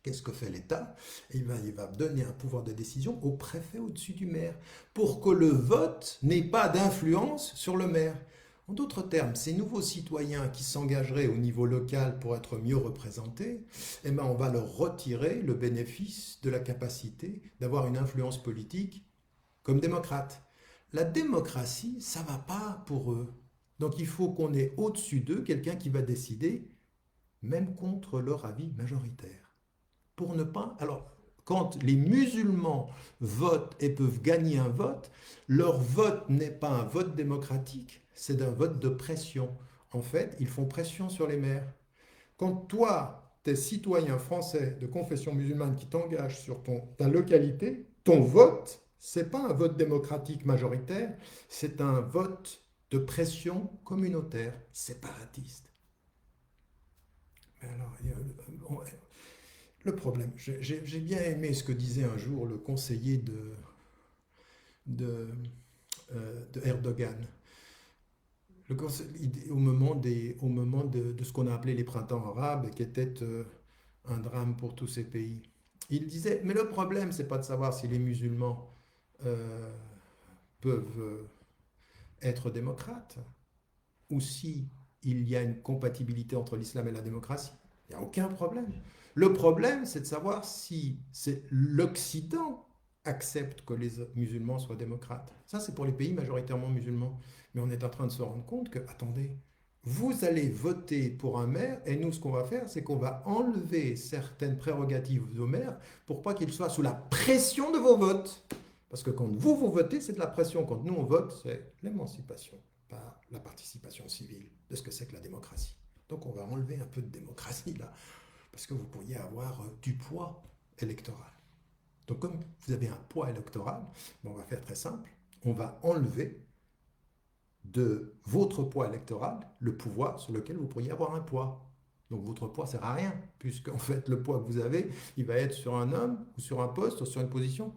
qu'est-ce que fait l'État? Il va donner un pouvoir de décision au préfet au-dessus du maire pour que le vote n'ait pas d'influence sur le maire. En d'autres termes, ces nouveaux citoyens qui s'engageraient au niveau local pour être mieux représentés, eh ben on va leur retirer le bénéfice de la capacité d'avoir une influence politique comme démocrate. La démocratie, ça ne va pas pour eux. Donc il faut qu'on ait au-dessus d'eux quelqu'un qui va décider, même contre leur avis majoritaire. Pour ne pas... Alors, quand les musulmans votent et peuvent gagner un vote, leur vote n'est pas un vote démocratique, c'est un vote de pression. En fait, ils font pression sur les maires. Quand toi, t'es citoyen français de confession musulmane qui t'engage sur ta localité, ton vote, c'est pas un vote démocratique majoritaire, c'est un vote de pression communautaire séparatiste. Mais alors, le problème, j'ai bien aimé ce que disait un jour le conseiller de, de Erdogan. Au moment de ce qu'on a appelé les printemps arabes, qui était un drame pour tous ces pays. Il disait, mais le problème, c'est pas de savoir si les musulmans euh, peuvent être démocrates ou si il y a une compatibilité entre l'islam et la démocratie. Il n'y a aucun problème. Le problème, c'est de savoir si c'est l'Occident accepte que les musulmans soient démocrates. Ça, c'est pour les pays majoritairement musulmans. Mais on est en train de se rendre compte que, attendez, vous allez voter pour un maire et nous, ce qu'on va faire, c'est qu'on va enlever certaines prérogatives aux maires pour pas qu'ils soient sous la pression de vos votes. Parce que quand vous votez, c'est de la pression. Quand nous, on vote, c'est l'émancipation par la participation civile de ce que c'est que la démocratie. Donc on va enlever un peu de démocratie là, parce que vous pourriez avoir du poids électoral. Donc comme vous avez un poids électoral, on va faire très simple, on va enlever de votre poids électoral le pouvoir sur lequel vous pourriez avoir un poids. Donc votre poids ne sert à rien, puisque en fait le poids que vous avez, il va être sur un homme, ou sur un poste, ou sur une position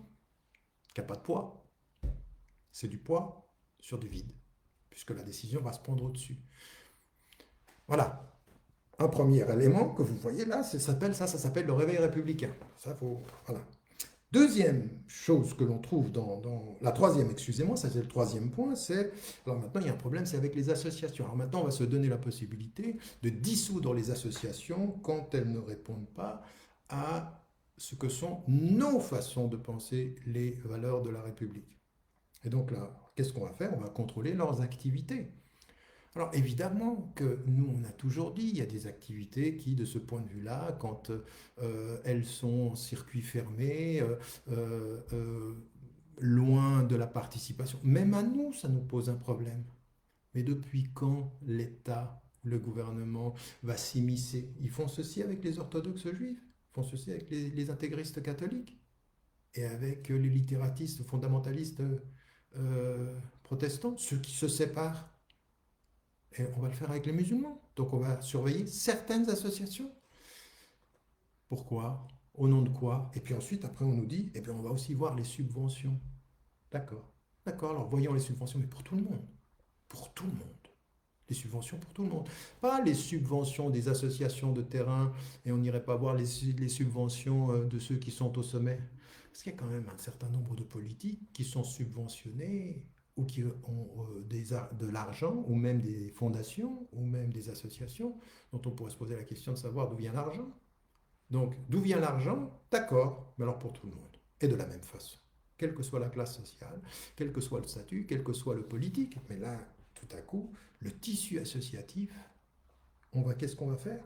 qui n'a pas de poids. C'est du poids sur du vide, puisque la décision va se prendre au-dessus. Voilà, un premier élément que vous voyez là, ça s'appelle le réveil républicain. Ça, voilà. Deuxième chose que l'on trouve la troisième, excusez-moi, ça c'est le troisième point, c'est, alors maintenant il y a un problème, c'est avec les associations. Alors maintenant on va se donner la possibilité de dissoudre les associations quand elles ne répondent pas à ce que sont nos façons de penser les valeurs de la République. Et donc là, qu'est-ce qu'on va faire? On va contrôler leurs activités. Alors évidemment que nous, on a toujours dit, il y a des activités qui, de ce point de vue-là, quand elles sont en circuit fermé, loin de la participation, même à nous, ça nous pose un problème. Mais depuis quand l'État, le gouvernement va s'immiscer? Ils font ceci avec les orthodoxes juifs, ils font ceci avec les intégristes catholiques et avec les littératistes fondamentalistes protestants, ceux qui se séparent. Et on va le faire avec les musulmans. Donc on va surveiller certaines associations. Pourquoi? Au nom de quoi? Et puis ensuite, après, on nous dit, eh bien, on va aussi voir les subventions. D'accord. D'accord, alors voyons les subventions, mais pour tout le monde. Pour tout le monde. Les subventions pour tout le monde. Pas les subventions des associations de terrain, et on n'irait pas voir les subventions de ceux qui sont au sommet. Parce qu'il y a quand même un certain nombre de politiques qui sont subventionnés ou qui ont de l'argent, ou même des fondations, ou même des associations, dont on pourrait se poser la question de savoir d'où vient l'argent. Donc, d'où vient l'argent? D'accord, mais alors pour tout le monde. Et de la même façon. Quelle que soit la classe sociale, quel que soit le statut, quel que soit le politique. Mais là, tout à coup, le tissu associatif, qu'est-ce qu'on va faire?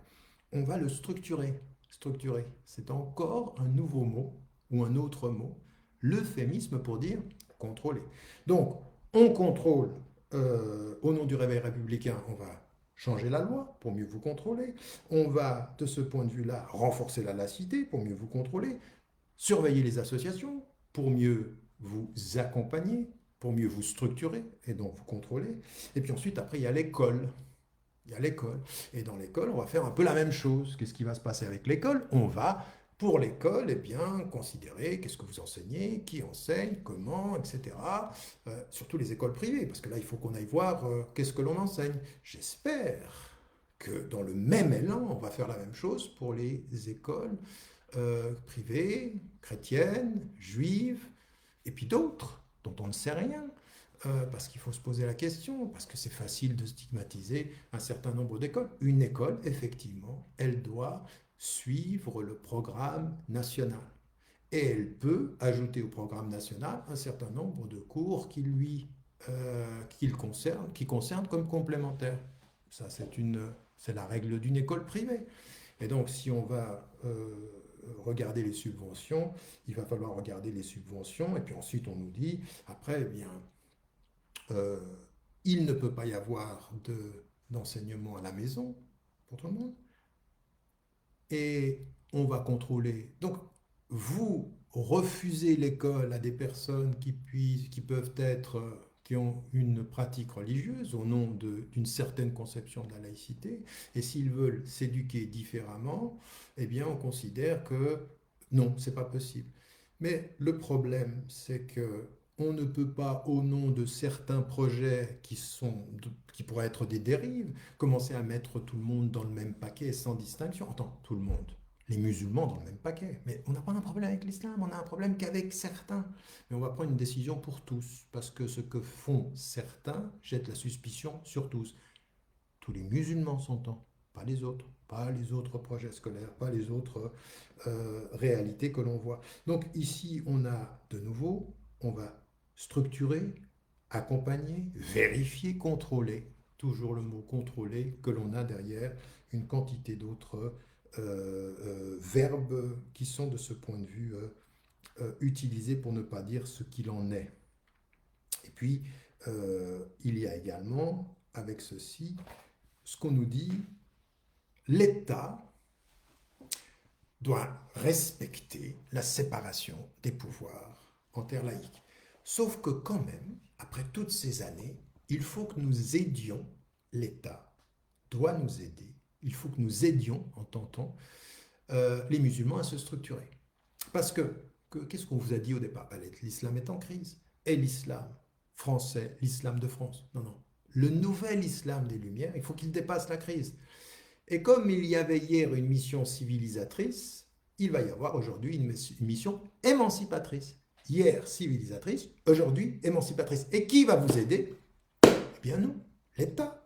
On va le structurer. Structurer, c'est encore un nouveau mot, ou un autre mot, l'euphémisme pour dire contrôler. Donc, on contrôle, au nom du réveil républicain, on va changer la loi pour mieux vous contrôler. On va, de ce point de vue-là, renforcer la laïcité pour mieux vous contrôler, surveiller les associations pour mieux vous accompagner, pour mieux vous structurer et donc vous contrôler. Et puis ensuite, après, il y a l'école. Il y a l'école. Et dans l'école, on va faire un peu la même chose. Qu'est-ce qui va se passer avec l'école? On va, pour l'école, eh bien, considérer qu'est-ce que vous enseignez, qui enseigne, comment, etc. Surtout les écoles privées, parce que là, il faut qu'on aille voir qu'est-ce que l'on enseigne. J'espère que dans le même élan, on va faire la même chose pour les écoles privées, chrétiennes, juives, et puis d'autres dont on ne sait rien. Parce qu'il faut se poser la question, parce que c'est facile de stigmatiser un certain nombre d'écoles. Une école, effectivement, elle doit suivre le programme national. Et elle peut ajouter au programme national un certain nombre de cours qui concernent comme complémentaires. Ça, c'est la règle d'une école privée. Et donc, si on va regarder les subventions, il va falloir regarder les subventions, et puis ensuite on nous dit, après, eh bien, euh, il ne peut pas y avoir d'enseignement à la maison pour tout le monde. Et on va contrôler. Donc, vous refusez l'école à des personnes qui peuvent être qui ont une pratique religieuse au nom d'une certaine conception de la laïcité, et s'ils veulent s'éduquer différemment, eh bien on considère que non, c'est pas possible. Mais le problème, c'est que on ne peut pas, au nom de certains projets qui pourraient être des dérives, commencer à mettre tout le monde dans le même paquet sans distinction. Attends, tout le monde. Les musulmans dans le même paquet. Mais on n'a pas un problème avec l'islam, on a un problème qu'avec certains. Mais on va prendre une décision pour tous, parce que ce que font certains jette la suspicion sur tous. Tous les musulmans s'entendent, pas les autres projets scolaires, pas les autres réalités que l'on voit. Donc ici, on a de nouveau, on va structurer, accompagner, vérifier, contrôler, toujours le mot contrôler, que l'on a derrière une quantité d'autres verbes qui sont de ce point de vue utilisés pour ne pas dire ce qu'il en est. Et puis, il y a également, avec ceci, ce qu'on nous dit, l'État doit respecter la séparation des pouvoirs en terre laïque. Sauf que quand même, après toutes ces années, il faut que nous aidions, l'État doit nous aider, il faut que nous aidions, entend-on, les musulmans à se structurer. Parce qu'est-ce qu'on vous a dit au départ? L'islam est en crise. Et l'islam français, l'islam de France? Non, non. Le nouvel islam des Lumières, il faut qu'il dépasse la crise. Et comme il y avait hier une mission civilisatrice, il va y avoir aujourd'hui une mission émancipatrice. Hier civilisatrice, aujourd'hui émancipatrice. Et qui va vous aider? Eh bien nous, l'État.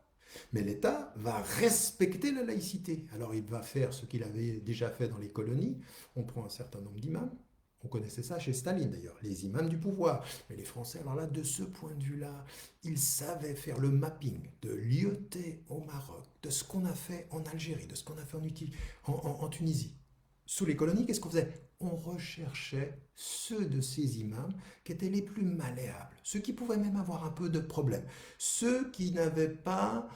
Mais l'État va respecter la laïcité. Alors il va faire ce qu'il avait déjà fait dans les colonies. On prend un certain nombre d'imams. On connaissait ça chez Staline d'ailleurs, les imams du pouvoir. Mais les Français, alors là, de ce point de vue-là, ils savaient faire le mapping de l'IET au Maroc, de ce qu'on a fait en Algérie, de ce qu'on a fait en Tunisie. Sous les colonies, qu'est-ce qu'on faisait? On recherchait ceux de ces imams qui étaient les plus malléables, ceux qui pouvaient même avoir un peu de problème, ceux qui n'avaient pas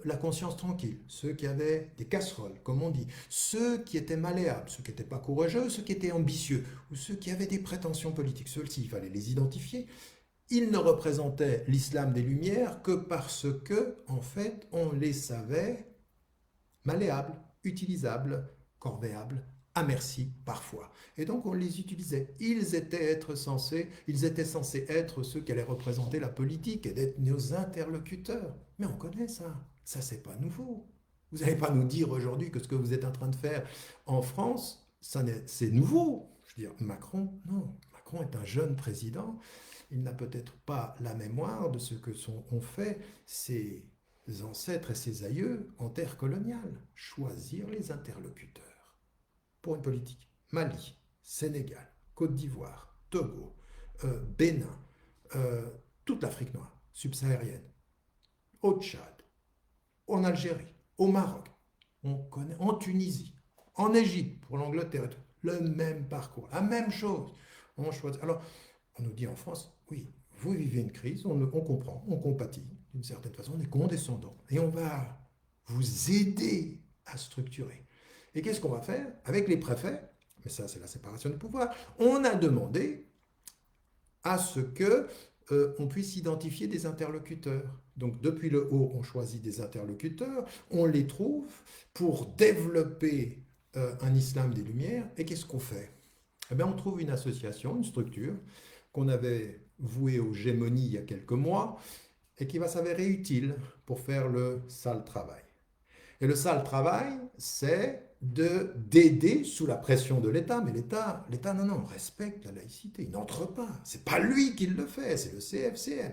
la conscience tranquille, ceux qui avaient des casseroles, comme on dit, ceux qui étaient malléables, ceux qui n'étaient pas courageux, ceux qui étaient ambitieux, ou ceux qui avaient des prétentions politiques. Ceux-ci, il fallait les identifier. Ils ne représentaient l'islam des Lumières que parce que, en fait, on les savait malléables, utilisables, corvéables, à merci parfois. Et donc on les utilisait. Ils étaient censés être ceux qui allaient représenter la politique et d'être nos interlocuteurs. Mais on connaît ça. Ça, c'est pas nouveau. Vous n'allez pas nous dire aujourd'hui que ce que vous êtes en train de faire en France, c'est nouveau. Je veux dire, Macron, non. Macron est un jeune président. Il n'a peut-être pas la mémoire de ce que ont fait ses ancêtres et ses aïeux en terre coloniale. Choisir les interlocuteurs pour une politique. Mali, Sénégal, Côte d'Ivoire, Togo, Bénin, toute l'Afrique noire, subsaharienne, au Tchad, en Algérie, au Maroc, on connaît, en Tunisie, en Égypte, pour l'Angleterre, le même parcours, la même chose. On choisit. Alors, on nous dit en France, oui, vous vivez une crise, on comprend, on compatit, d'une certaine façon, on est condescendant, et on va vous aider à structurer. Et qu'est-ce qu'on va faire avec les préfets? Mais ça, c'est la séparation du pouvoir. On a demandé à ce que on puisse identifier des interlocuteurs. Donc depuis le haut, on choisit des interlocuteurs, on les trouve pour développer un islam des Lumières. Et qu'est-ce qu'on fait? Eh bien, on trouve une association, une structure qu'on avait vouée aux gémonies il y a quelques mois et qui va s'avérer utile pour faire le sale travail. Et le sale travail, c'est d'aider sous la pression de l'État. Mais l'État, non, respecte la laïcité. Il n'entre pas. C'est pas lui qui le fait, c'est le CFCM.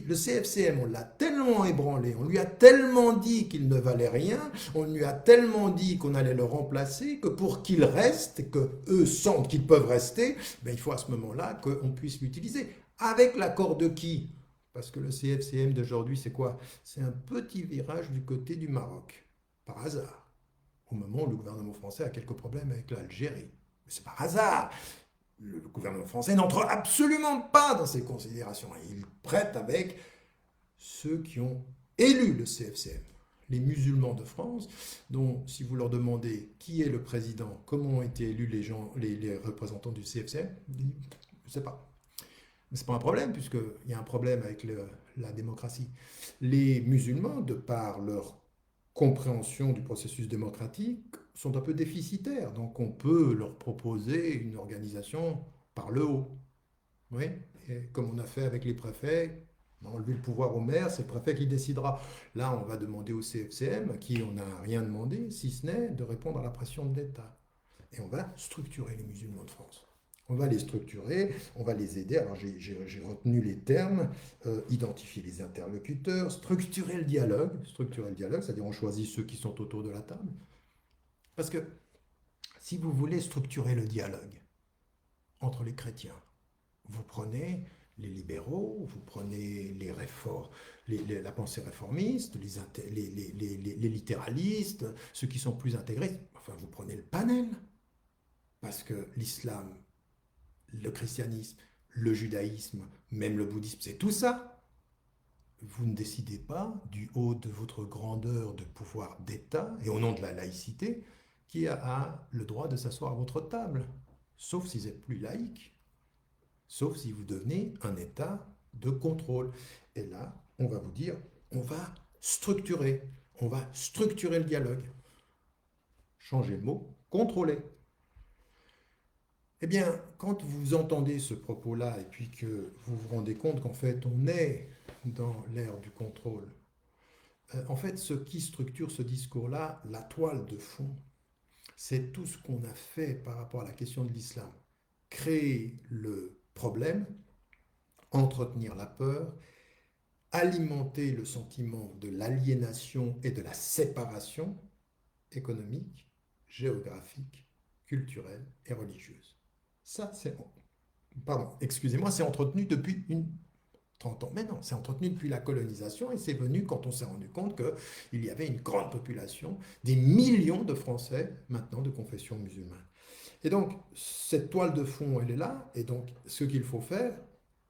Le CFCM, on l'a tellement ébranlé, on lui a tellement dit qu'il ne valait rien, on lui a tellement dit qu'on allait le remplacer, que pour qu'il reste, et qu'eux sentent qu'ils peuvent rester, ben il faut à ce moment-là qu'on puisse l'utiliser. Avec l'accord de qui? Parce que le CFCM d'aujourd'hui, c'est quoi? C'est un petit virage du côté du Maroc, par hasard. Au moment où le gouvernement français a quelques problèmes avec l'Algérie. Mais c'est par hasard. Le gouvernement français n'entre absolument pas dans ces considérations. Il prête avec ceux qui ont élu le CFCM. Les musulmans de France, dont si vous leur demandez qui est le président, comment ont été élus les représentants du CFCM, je ne sais pas. Mais ce n'est pas un problème, puisqu'il y a un problème avec la démocratie. Les musulmans, de par leur compréhension du processus démocratique, sont un peu déficitaires. Donc on peut leur proposer une organisation par le haut. Oui, et comme on a fait avec les préfets, on a enlevé le pouvoir au maire, c'est le préfet qui décidera. Là, on va demander au CFCM, à qui on n'a rien demandé, si ce n'est de répondre à la pression de l'État. Et on va structurer les musulmans de France. On va les structurer, on va les aider. Alors j'ai retenu les termes, identifier les interlocuteurs, structurer le dialogue, c'est-à-dire on choisit ceux qui sont autour de la table. Parce que si vous voulez structurer le dialogue entre les chrétiens, vous prenez les libéraux, vous prenez la pensée réformiste, les littéralistes, ceux qui sont plus intégrés, enfin vous prenez le panel, parce que l'islam, le christianisme, le judaïsme, même le bouddhisme, c'est tout ça. Vous ne décidez pas du haut de votre grandeur de pouvoir d'État et au nom de la laïcité qui a le droit de s'asseoir à votre table, sauf si vous êtes plus laïque. Sauf si vous devenez un État de contrôle. Et là, on va vous dire, on va structurer le dialogue. Changez le mot, contrôler. Eh bien, quand vous entendez ce propos-là et puis que vous vous rendez compte qu'en fait, on est dans l'ère du contrôle, en fait, ce qui structure ce discours-là, la toile de fond, c'est tout ce qu'on a fait par rapport à la question de l'islam. Créer le problème, entretenir la peur, alimenter le sentiment de l'aliénation et de la séparation économique, géographique, culturelle et religieuse. Ça, pardon, excusez-moi, c'est entretenu depuis 30 ans. Mais non, c'est entretenu depuis la colonisation et c'est venu quand on s'est rendu compte qu'il y avait une grande population, des millions de Français maintenant de confession musulmane. Et donc, cette toile de fond, elle est là. Et donc, ce qu'il faut faire,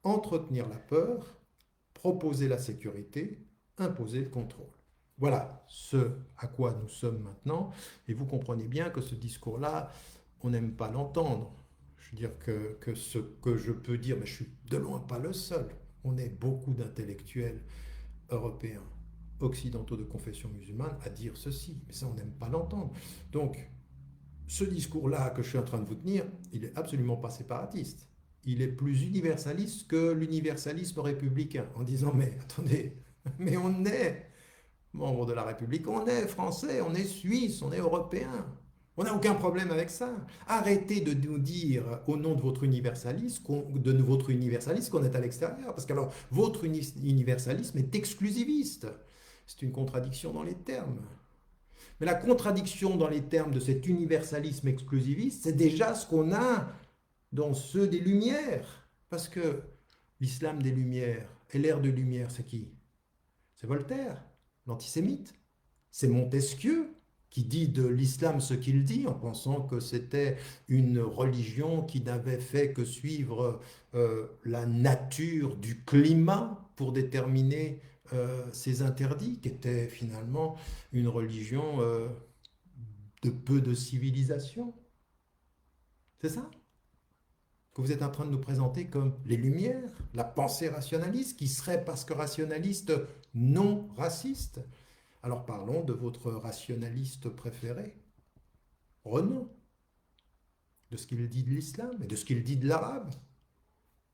entretenir la peur, proposer la sécurité, imposer le contrôle. Voilà ce à quoi nous sommes maintenant. Et vous comprenez bien que ce discours-là, on n'aime pas l'entendre. Je veux dire que ce que je peux dire, mais je suis de loin pas le seul. On est beaucoup d'intellectuels européens, occidentaux de confession musulmane à dire ceci. Mais ça, on n'aime pas l'entendre. Donc, ce discours-là que je suis en train de vous tenir, il n'est absolument pas séparatiste. Il est plus universaliste que l'universalisme républicain, en disant, mais attendez, mais on est membre de la République, on est français, on est suisse, on est européen. On n'a aucun problème avec ça. Arrêtez de nous dire au nom de votre universalisme qu'on est à l'extérieur. Parce que alors, votre universalisme est exclusiviste. C'est une contradiction dans les termes. Mais la contradiction dans les termes de cet universalisme exclusiviste, c'est déjà ce qu'on a dans ceux des Lumières. Parce que l'islam des Lumières et l'ère de Lumière, c'est qui? C'est Voltaire, l'antisémite. C'est Montesquieu qui dit de l'islam ce qu'il dit en pensant que c'était une religion qui n'avait fait que suivre la nature du climat pour déterminer ces interdits, qui était finalement une religion de peu de civilisation. C'est ça que vous êtes en train de nous présenter comme les Lumières, la pensée rationaliste, qui serait, parce que rationaliste, non raciste. Alors parlons de votre rationaliste préféré, Renan, de ce qu'il dit de l'islam et de ce qu'il dit de l'arabe,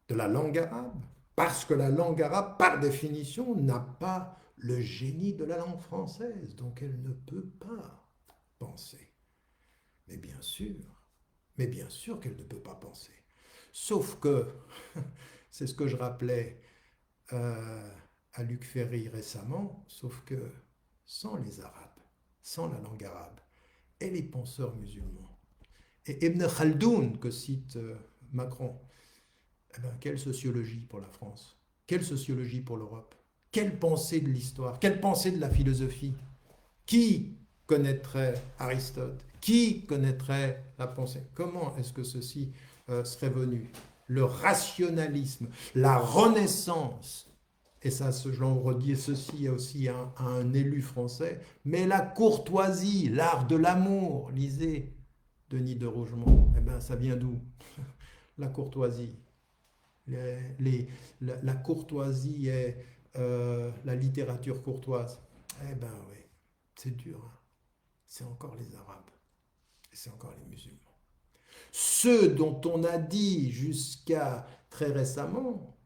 de la langue arabe. Parce que la langue arabe, par définition, n'a pas le génie de la langue française, donc elle ne peut pas penser. Mais bien sûr qu'elle ne peut pas penser. Sauf que, c'est ce que je rappelais à Luc Ferry récemment, sauf que sans les Arabes, sans la langue arabe, et les penseurs musulmans, et Ibn Khaldoun que cite Macron, eh ben, quelle sociologie pour la France? Quelle sociologie pour l'Europe? Quelle pensée de l'histoire? Quelle pensée de la philosophie? Qui connaîtrait Aristote? Qui connaîtrait la pensée? Comment est-ce que ceci serait venu? Le rationalisme, la renaissance, et ça, je l'en redis ceci aussi à un élu français, mais la courtoisie, l'art de l'amour, lisez Denis de Rougemont, eh bien ça vient d'où? La courtoisie. La courtoisie est la littérature courtoise. Eh ben oui, c'est dur, hein. C'est encore les Arabes et c'est encore les musulmans. Ceux dont on a dit jusqu'à très récemment,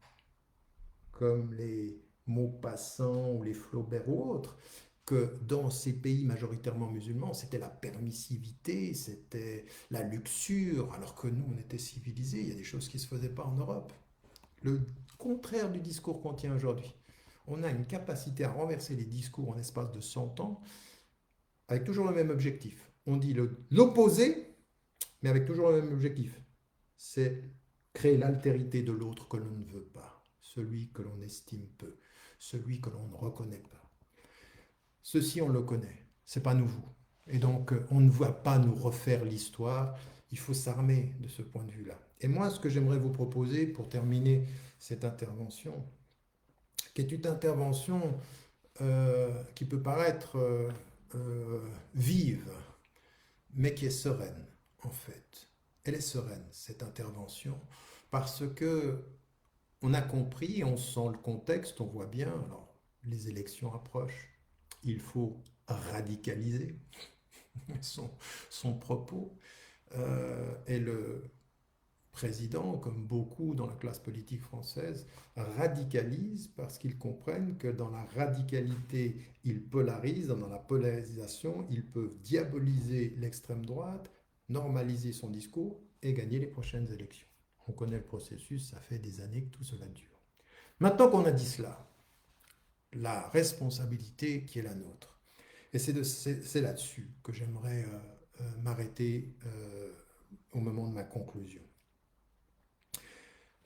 comme les Maupassant ou les Flaubert ou autres, que dans ces pays majoritairement musulmans, c'était la permissivité, c'était la luxure, alors que nous, on était civilisés, il y a des choses qui ne se faisaient pas en Europe. Le contraire du discours qu'on tient aujourd'hui. On a une capacité à renverser les discours en espace de 100 ans avec toujours le même objectif. On dit l'opposé, mais avec toujours le même objectif. C'est créer l'altérité de l'autre que l'on ne veut pas, celui que l'on estime peu, celui que l'on ne reconnaît pas. Ceci, on le connaît, c'est pas nouveau. Et donc, on ne va pas nous refaire l'histoire, il faut s'armer de ce point de vue-là. Et moi, ce que j'aimerais vous proposer pour terminer cette intervention, qui est une intervention qui peut paraître vive, mais qui est sereine, en fait. Elle est sereine, cette intervention, parce que on a compris, on sent le contexte, on voit bien, alors les élections approchent, il faut radicaliser son, son propos, et le président, comme beaucoup dans la classe politique française, radicalise parce qu'ils comprennent que dans la radicalité, ils polarisent, dans la polarisation, ils peuvent diaboliser l'extrême droite, normaliser son discours et gagner les prochaines élections. On connaît le processus, ça fait des années que tout cela dure. Maintenant qu'on a dit cela, la responsabilité qui est la nôtre, et c'est là-dessus que j'aimerais m'arrêter au moment de ma conclusion.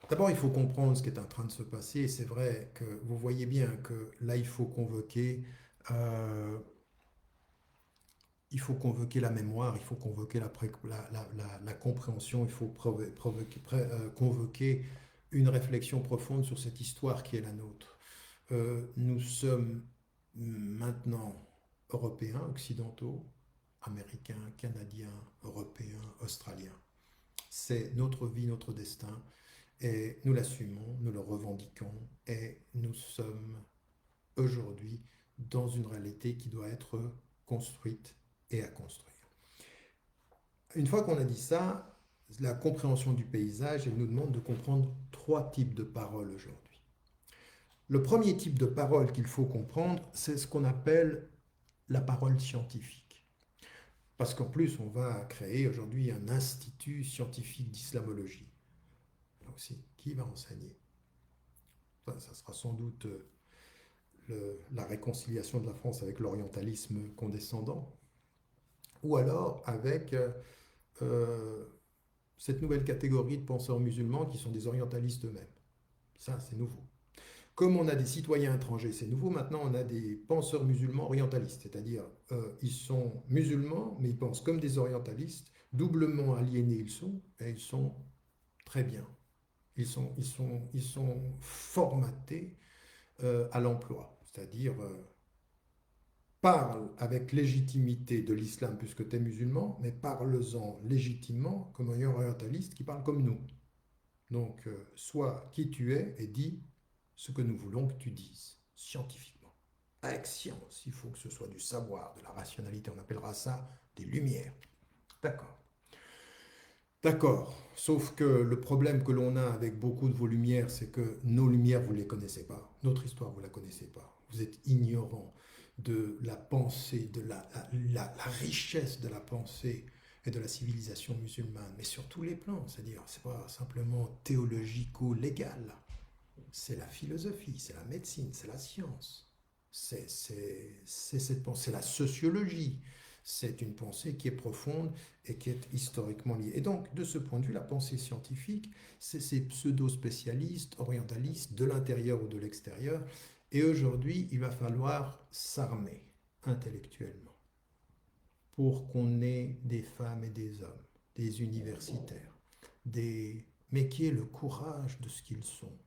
D'abord, il faut comprendre ce qui est en train de se passer. Et c'est vrai que vous voyez bien que là, euh, il faut convoquer la mémoire, il faut convoquer la compréhension, il faut convoquer une réflexion profonde sur cette histoire qui est la nôtre. Nous sommes maintenant Européens, Occidentaux, Américains, Canadiens, Européens, Australiens. C'est notre vie, notre destin. Et nous l'assumons, nous le revendiquons, et nous sommes aujourd'hui dans une réalité qui doit être construite et à construire. Une fois qu'on a dit ça, la compréhension du paysage, elle nous demande de comprendre 3 types de paroles aujourd'hui. Le premier type de parole qu'il faut comprendre, c'est ce qu'on appelle la parole scientifique. Parce qu'en plus, on va créer aujourd'hui un institut scientifique d'islamologie. Là aussi, qui va enseigner? Ça sera sans doute la réconciliation de la France avec l'orientalisme condescendant, ou alors avec cette nouvelle catégorie de penseurs musulmans qui sont des orientalistes eux-mêmes. Ça, c'est nouveau. Comme on a des citoyens étrangers, c'est nouveau, maintenant on a des penseurs musulmans orientalistes, c'est-à-dire ils sont musulmans, mais ils pensent comme des orientalistes, doublement aliénés ils sont, et ils sont très bien. Ils sont formatés à l'emploi, c'est-à-dire parle avec légitimité de l'islam puisque tu es musulman, mais parle-en légitimement comme un orientaliste qui parle comme nous. Donc, sois qui tu es et dis ce que nous voulons que tu dises, scientifiquement. Avec science, il faut que ce soit du savoir, de la rationalité, on appellera ça des lumières. D'accord. D'accord, sauf que le problème que l'on a avec beaucoup de vos lumières, c'est que nos lumières, vous ne les connaissez pas. Notre histoire, vous ne la connaissez pas. Vous êtes ignorant de la pensée, de la richesse de la pensée et de la civilisation musulmane, mais sur tous les plans. C'est-à-dire, ce n'est pas simplement théologico-légal. C'est la philosophie, c'est la médecine, c'est la science. C'est cette pensée, c'est la sociologie. C'est une pensée qui est profonde et qui est historiquement liée. Et donc, de ce point de vue, la pensée scientifique, c'est ces pseudo-spécialistes, orientalistes, de l'intérieur ou de l'extérieur. Et aujourd'hui, il va falloir s'armer intellectuellement pour qu'on ait des femmes et des hommes, des universitaires, mais qui aient le courage de ce qu'ils sont,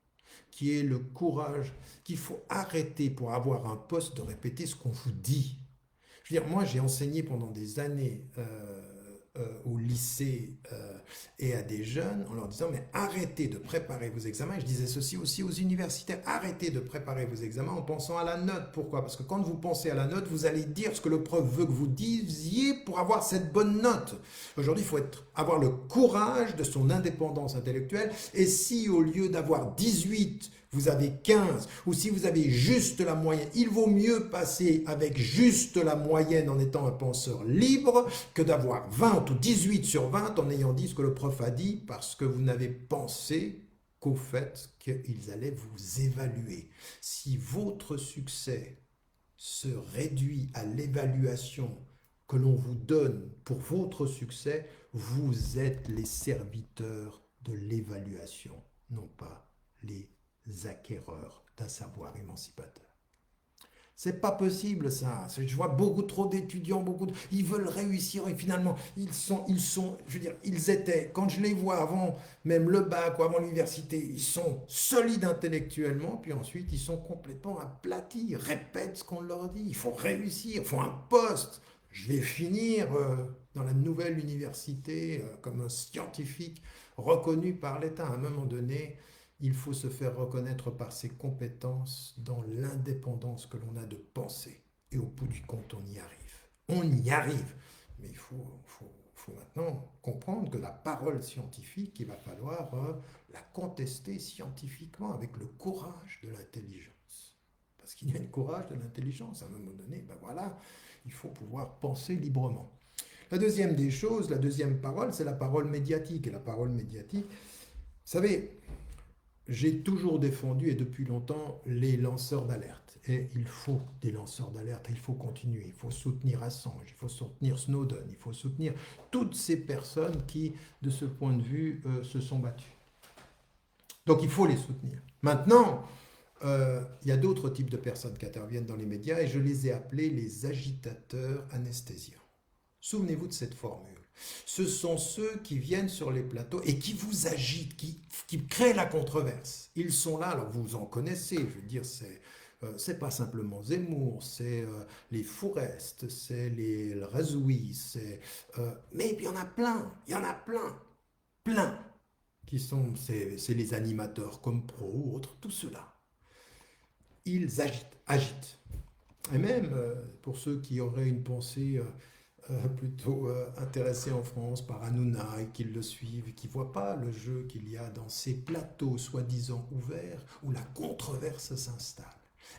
qui aient le courage qu'il faut arrêter pour avoir un poste de répéter ce qu'on vous dit. Je veux dire, moi, j'ai enseigné pendant des années au lycée et à des jeunes en leur disant mais arrêtez de préparer vos examens. Et je disais ceci aussi aux universitaires, arrêtez de préparer vos examens en pensant à la note. Pourquoi? Parce que quand vous pensez à la note, vous allez dire ce que le prof veut que vous disiez pour avoir cette bonne note. Aujourd'hui, il faut avoir le courage de son indépendance intellectuelle, et si au lieu d'avoir 18, vous avez 15, ou si vous avez juste la moyenne, il vaut mieux passer avec juste la moyenne en étant un penseur libre que d'avoir 20 ou 18 sur 20 en ayant dit ce que le prof a dit parce que vous n'avez pensé qu'au fait qu'ils allaient vous évaluer. Si votre succès se réduit à l'évaluation que l'on vous donne pour votre succès, vous êtes les serviteurs de l'évaluation, non pas les acquéreurs d'un savoir émancipateur. C'est pas possible ça. Je vois beaucoup trop d'étudiants, ils veulent réussir et finalement je veux dire, ils étaient, quand je les vois avant même le bac ou avant l'université, ils sont solides intellectuellement, puis ensuite ils sont complètement aplatis, ils répètent ce qu'on leur dit, il faut réussir, il faut un poste. Je vais finir dans la nouvelle université comme un scientifique reconnu par l'État. À un moment donné, il faut se faire reconnaître par ses compétences dans l'indépendance que l'on a de penser. Et au bout du compte, on y arrive. On y arrive. Mais il faut maintenant comprendre que la parole scientifique, il va falloir la contester scientifiquement avec le courage de l'intelligence. Parce qu'il y a le courage de l'intelligence. À un moment donné, ben voilà, il faut pouvoir penser librement. La deuxième des choses, la deuxième parole, c'est la parole médiatique. Et la parole médiatique, vous savez, j'ai toujours défendu, et depuis longtemps, les lanceurs d'alerte. Et il faut des lanceurs d'alerte, il faut continuer, il faut soutenir Assange, il faut soutenir Snowden, il faut soutenir toutes ces personnes qui, de ce point de vue, se sont battues. Donc il faut les soutenir. Maintenant, il y a d'autres types de personnes qui interviennent dans les médias, et je les ai appelés les agitateurs anesthésiens. Souvenez-vous de cette formule. Ce sont ceux qui viennent sur les plateaux et qui vous agitent, qui créent la controverse. Ils sont là, alors vous en connaissez, je veux dire, c'est pas simplement Zemmour, c'est les Fourest, c'est les Razoui, mais il y en a plein, il y en a plein, c'est les animateurs comme Pro ou autres, tout cela. Ils agitent. Et même pour ceux qui auraient une pensée plutôt intéressés en France par Hanouna et qui le suivent, et qui ne voient pas le jeu qu'il y a dans ces plateaux soi-disant ouverts où la controverse s'installe.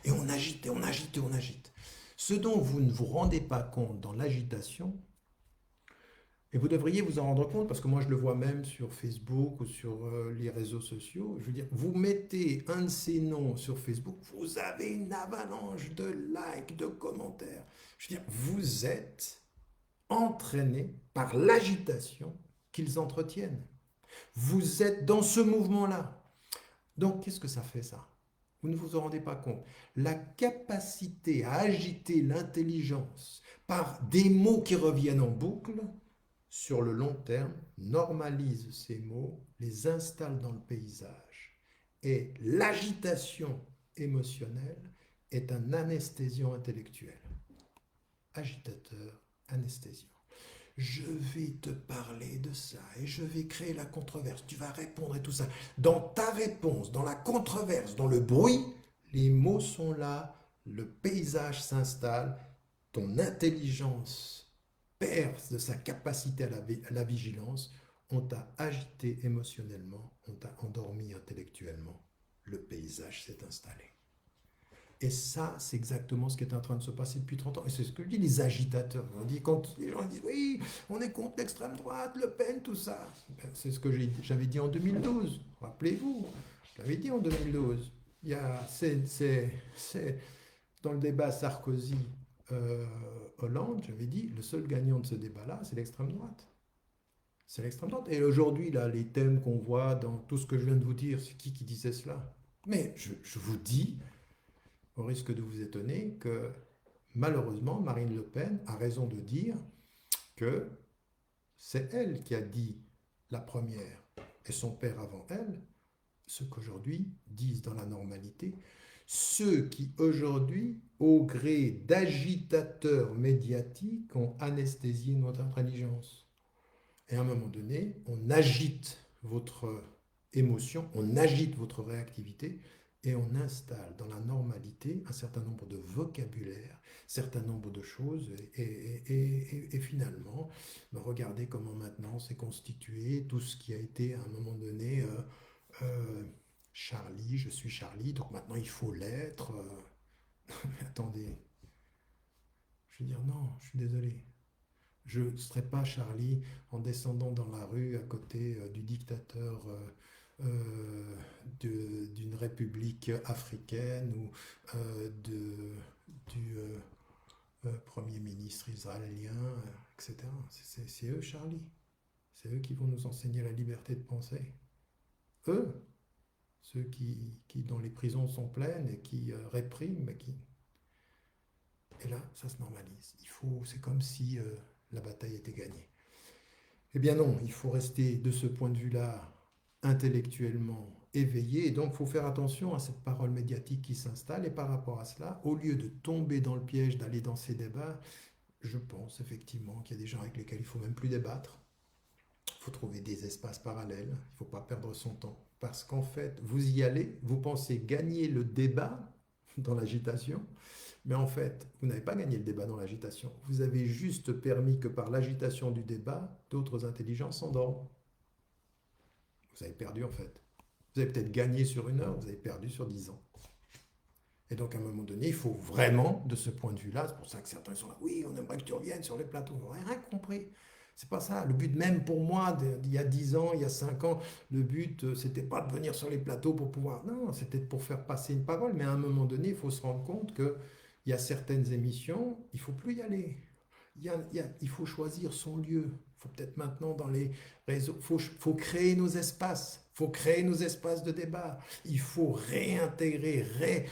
Et on agite, et on agite, et on agite. Ce dont vous ne vous rendez pas compte dans l'agitation, et vous devriez vous en rendre compte, parce que moi je le vois même sur Facebook ou sur les réseaux sociaux, je veux dire, vous mettez un de ces noms sur Facebook, vous avez une avalanche de likes, de commentaires. Je veux dire, vous êtes entraînés par l'agitation qu'ils entretiennent. Vous êtes dans ce mouvement-là. Donc, qu'est-ce que ça fait ça? Vous ne vous en rendez pas compte. La capacité à agiter l'intelligence par des mots qui reviennent en boucle, sur le long terme, normalise ces mots, les installe dans le paysage. Et l'agitation émotionnelle est un anesthésiant intellectuel. Agitateur, anesthésiant. Je vais te parler de ça et je vais créer la controverse. Tu vas répondre et tout ça. Dans ta réponse, dans la controverse, dans le bruit, les mots sont là, le paysage s'installe, ton intelligence perd de sa capacité à la vigilance, on t'a agité émotionnellement, on t'a endormi intellectuellement, le paysage s'est installé. Et ça, c'est exactement ce qui est en train de se passer depuis 30 ans. Et c'est ce que disent les agitateurs. On dit, quand les gens disent, oui, on est contre l'extrême droite, Le Pen, tout ça. C'est ce que j'avais dit en 2012. Rappelez-vous, je l'avais dit en 2012. C'est dans le débat Sarkozy-Hollande, j'avais dit, le seul gagnant de ce débat-là, c'est l'extrême droite. C'est l'extrême droite. Et aujourd'hui, là, les thèmes qu'on voit dans tout ce que je viens de vous dire, c'est qui disait cela? Mais je vous dis, au risque de vous étonner, que malheureusement, Marine Le Pen a raison de dire que c'est elle qui a dit la première, et son père avant elle, ce qu'aujourd'hui disent dans la normalité ceux qui aujourd'hui, au gré d'agitateurs médiatiques, ont anesthésié notre intelligence. Et à un moment donné, on agite votre émotion, on agite votre réactivité et on installe dans la normalité un certain nombre de vocabulaires, un certain nombre de choses. Et finalement, ben, regardez comment maintenant c'est constitué, tout ce qui a été à un moment donné euh, Charlie, je suis Charlie, donc maintenant il faut l'être. Mais attendez, je veux dire non, je suis désolé. Je ne serais pas Charlie en descendant dans la rue à côté du dictateur d'une république africaine ou du premier ministre israélien, etc. C'est eux, Charlie. C'est eux qui vont nous enseigner la liberté de penser. Eux, ceux dont les prisons sont pleines et qui répriment. Et là, ça se normalise. C'est comme si la bataille était gagnée. Eh bien non, il faut rester de ce point de vue-là intellectuellement éveillé. Et donc, il faut faire attention à cette parole médiatique qui s'installe. Et par rapport à cela, au lieu de tomber dans le piège d'aller dans ces débats, je pense effectivement qu'il y a des gens avec lesquels il ne faut même plus débattre. Il faut trouver des espaces parallèles. Il ne faut pas perdre son temps. Parce qu'en fait, vous y allez, vous pensez gagner le débat dans l'agitation, mais en fait, vous n'avez pas gagné le débat dans l'agitation. Vous avez juste permis que par l'agitation du débat, d'autres intelligences s'endorment. Vous avez perdu en fait. Vous avez peut-être gagné sur 1 heure, vous avez perdu sur 10 ans. Et donc à un moment donné, il faut vraiment, de ce point de vue-là, c'est pour ça que certains sont là, oui, on aimerait que tu reviennes sur les plateaux. Vous n'avez rien compris. C'est pas ça. Le but même pour moi, il y a 10 ans, il y a 5 ans, le but, c'était pas de venir sur les plateaux pour pouvoir... Non, c'était pour faire passer une parole. Mais à un moment donné, il faut se rendre compte qu'il y a certaines émissions, il ne faut plus y aller. Il faut choisir son lieu. Il faut peut-être maintenant dans les réseaux, faut créer nos espaces. Il faut créer nos espaces de débat. Il faut réintégrer,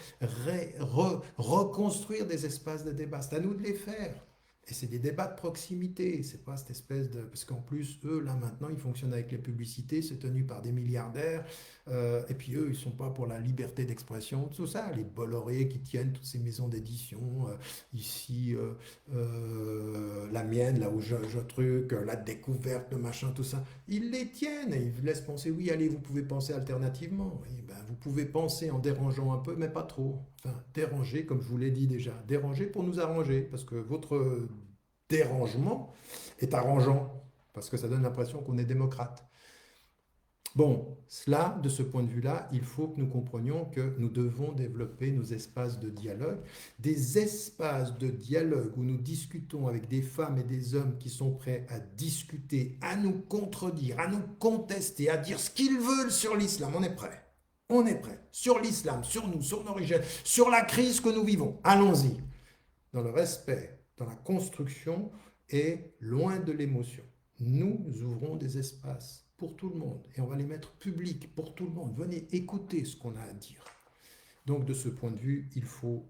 reconstruire des espaces de débat. C'est à nous de les faire. Et c'est des débats de proximité, c'est pas cette espèce de... Parce qu'en plus, eux, là, maintenant, ils fonctionnent avec les publicités, c'est tenu par des milliardaires, et puis eux, ils sont pas pour la liberté d'expression, tout ça, les Bolloré qui tiennent toutes ces maisons d'édition, ici, la mienne, là où je truc, la découverte, le machin, tout ça, ils les tiennent, et ils laissent penser, oui, allez, vous pouvez penser alternativement, oui, ben, vous pouvez penser en dérangeant un peu, mais pas trop. Enfin, déranger, comme je vous l'ai dit déjà, déranger pour nous arranger, parce que votre dérangement est arrangeant, parce que ça donne l'impression qu'on est démocrate. Bon, cela, de ce point de vue-là, il faut que nous comprenions que nous devons développer nos espaces de dialogue, des espaces de dialogue où nous discutons avec des femmes et des hommes qui sont prêts à discuter, à nous contredire, à nous contester, à dire ce qu'ils veulent sur l'islam. On est prêt. On est prêt. Sur l'islam, sur nous, sur nos origines, sur la crise que nous vivons. Allons-y. Dans le respect, dans la construction et loin de l'émotion. Nous ouvrons des espaces pour tout le monde et on va les mettre publics pour tout le monde. Venez écouter ce qu'on a à dire. Donc de ce point de vue, il faut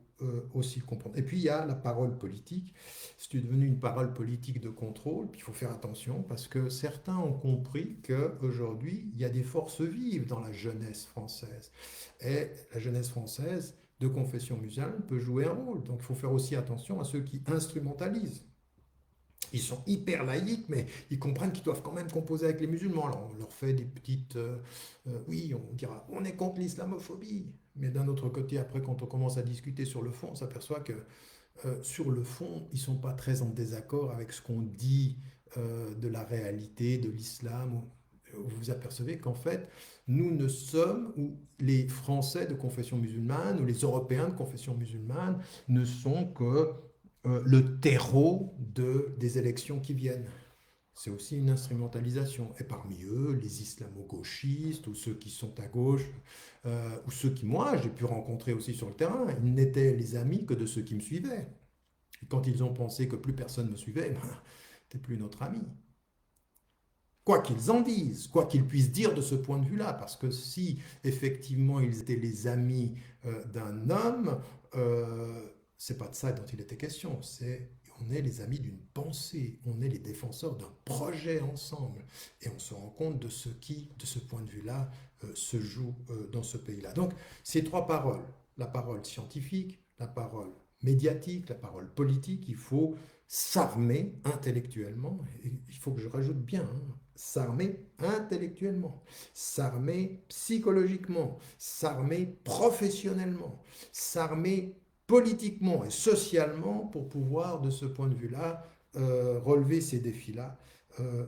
aussi le comprendre. Et puis il y a la parole politique. C'est devenu une parole politique de contrôle. Puis il faut faire attention parce que certains ont compris qu'aujourd'hui, il y a des forces vives dans la jeunesse française. Et la jeunesse française de confession musulmane peut jouer un rôle. Donc il faut faire aussi attention à ceux qui instrumentalisent. Ils sont hyper laïcs, mais ils comprennent qu'ils doivent quand même composer avec les musulmans. Alors on leur fait des petites... oui, on dira, on est contre l'islamophobie. Mais d'un autre côté, après, quand on commence à discuter sur le fond, on s'aperçoit que sur le fond, ils ne sont pas très en désaccord avec ce qu'on dit de la réalité, de l'islam. Vous vous apercevez qu'en fait, nous ne sommes, ou les Français de confession musulmane, ou les Européens de confession musulmane, ne sont que le terreau des élections qui viennent. C'est aussi une instrumentalisation. Et parmi eux, les islamo-gauchistes, ou ceux qui sont à gauche, ou ceux qui, moi, j'ai pu rencontrer aussi sur le terrain, ils n'étaient les amis que de ceux qui me suivaient. Et quand ils ont pensé que plus personne ne me suivait, ben, t'es plus notre ami. Quoi qu'ils en disent, quoi qu'ils puissent dire de ce point de vue-là, parce que si effectivement ils étaient les amis d'un homme, c'est pas de ça dont il était question, c'est on est les amis d'une pensée, on est les défenseurs d'un projet ensemble, et on se rend compte de ce qui, de ce point de vue-là, se joue dans ce pays-là. Donc ces trois paroles, la parole scientifique, la parole médiatique, la parole politique, il faut s'armer intellectuellement, et il faut que je rajoute bien, hein, s'armer intellectuellement, s'armer psychologiquement, s'armer professionnellement, s'armer politiquement et socialement pour pouvoir, de ce point de vue-là, relever ces défis-là.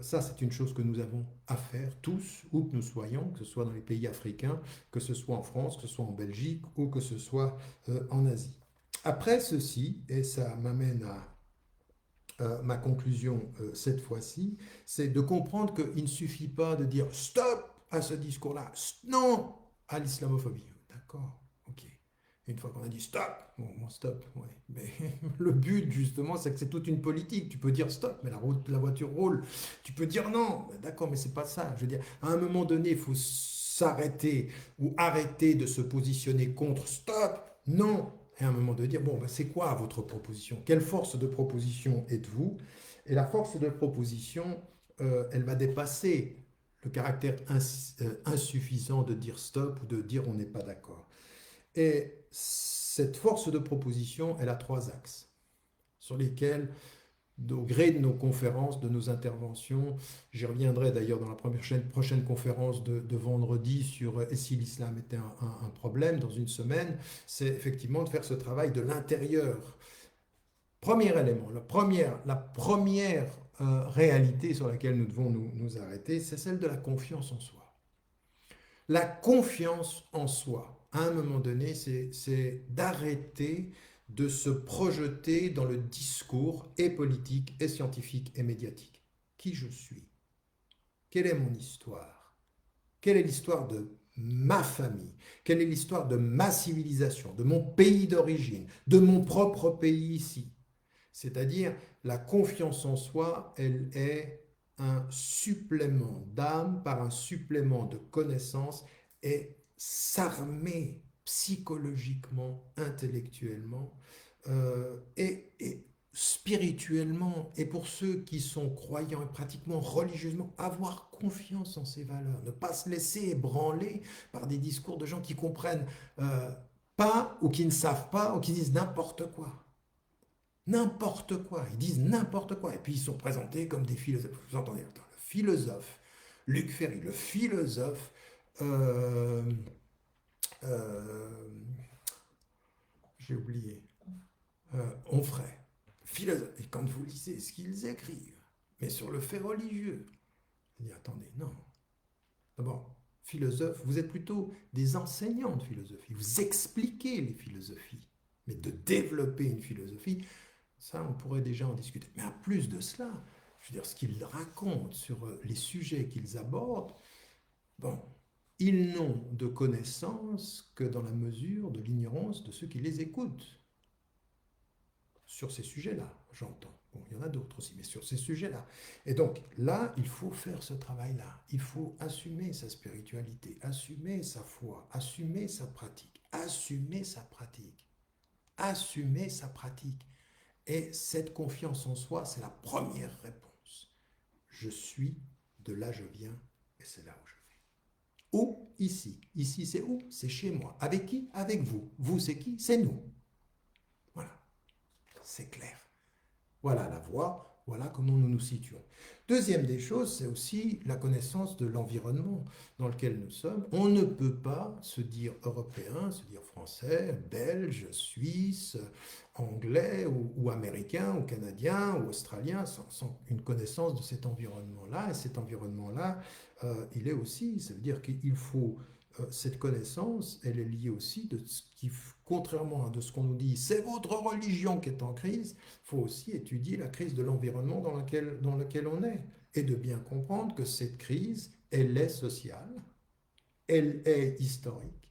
Ça, c'est une chose que nous avons à faire tous, où que nous soyons, que ce soit dans les pays africains, que ce soit en France, que ce soit en Belgique ou que ce soit en Asie. Après ceci, et ça m'amène à ma conclusion cette fois-ci, c'est de comprendre qu'il ne suffit pas de dire stop à ce discours-là, non à l'islamophobie. D'accord, ok. Une fois qu'on a dit stop, bon stop, ouais. Mais le but justement, c'est que c'est toute une politique. Tu peux dire stop, mais la voiture roule. Tu peux dire non, d'accord, mais c'est pas ça. Je veux dire, à un moment donné, il faut s'arrêter ou arrêter de se positionner contre stop, non. Et à un moment de dire, bon, ben, c'est quoi votre proposition? Quelle force de proposition êtes-vous? Et la force de proposition, elle va dépasser le caractère insuffisant de dire stop ou de dire on n'est pas d'accord. Et cette force de proposition, elle a trois axes sur lesquels, au gré de nos conférences, de nos interventions, j'y reviendrai d'ailleurs dans la prochaine conférence de vendredi sur si l'islam était un problème dans une semaine, c'est effectivement de faire ce travail de l'intérieur. Premier élément, la première réalité sur laquelle nous devons nous arrêter, c'est celle de la confiance en soi. La confiance en soi, à un moment donné, c'est d'arrêter de se projeter dans le discours et politique et scientifique et médiatique. Qui je suis? Quelle est mon histoire? Quelle est l'histoire de ma famille? Quelle est l'histoire de ma civilisation, de mon pays d'origine, de mon propre pays ici? C'est-à-dire, la confiance en soi, elle est un supplément d'âme par un supplément de connaissances et s'armer psychologiquement, intellectuellement et spirituellement. Et pour ceux qui sont croyants et pratiquement religieusement, avoir confiance en ces valeurs, ne pas se laisser ébranler par des discours de gens qui comprennent pas ou qui ne savent pas ou qui disent n'importe quoi. N'importe quoi, ils disent n'importe quoi. Et puis ils sont présentés comme des philosophes. Vous entendez, attends, le philosophe, Luc Ferry, le philosophe euh, euh, j'ai oublié, Onfray, philosophe. Et quand vous lisez ce qu'ils écrivent, mais sur le fait religieux, vous dites, attendez, non. D'abord, philosophe, vous êtes plutôt des enseignants de philosophie, vous expliquez les philosophies, mais de développer une philosophie, ça, on pourrait déjà en discuter. Mais en plus de cela, je veux dire, ce qu'ils racontent sur les sujets qu'ils abordent, bon, ils n'ont de connaissances que dans la mesure de l'ignorance de ceux qui les écoutent. Sur ces sujets-là, j'entends. Bon, il y en a d'autres aussi, mais sur ces sujets-là. Et donc, là, il faut faire ce travail-là. Il faut assumer sa spiritualité, assumer sa foi, assumer sa pratique, assumer sa pratique, assumer sa pratique. Et cette confiance en soi, c'est la première réponse. Je suis, de là je viens, et c'est là où je vais. Où? Ici. Ici, c'est où? C'est chez moi. Avec qui? Avec vous. Vous, c'est qui? C'est nous. Voilà, c'est clair. Voilà la voie, voilà comment nous nous situons. Deuxième des choses, c'est aussi la connaissance de l'environnement dans lequel nous sommes. On ne peut pas se dire européen, se dire français, belge, suisse, anglais ou américain ou canadien ou australien sans une connaissance de cet environnement-là. Et cet environnement-là, il est aussi, ça veut dire qu'il faut cette connaissance, elle est liée aussi de ce qui, contrairement à de ce qu'on nous dit, c'est votre religion qui est en crise, il faut aussi étudier la crise de l'environnement dans lequel on est et de bien comprendre que cette crise, elle est sociale, elle est historique,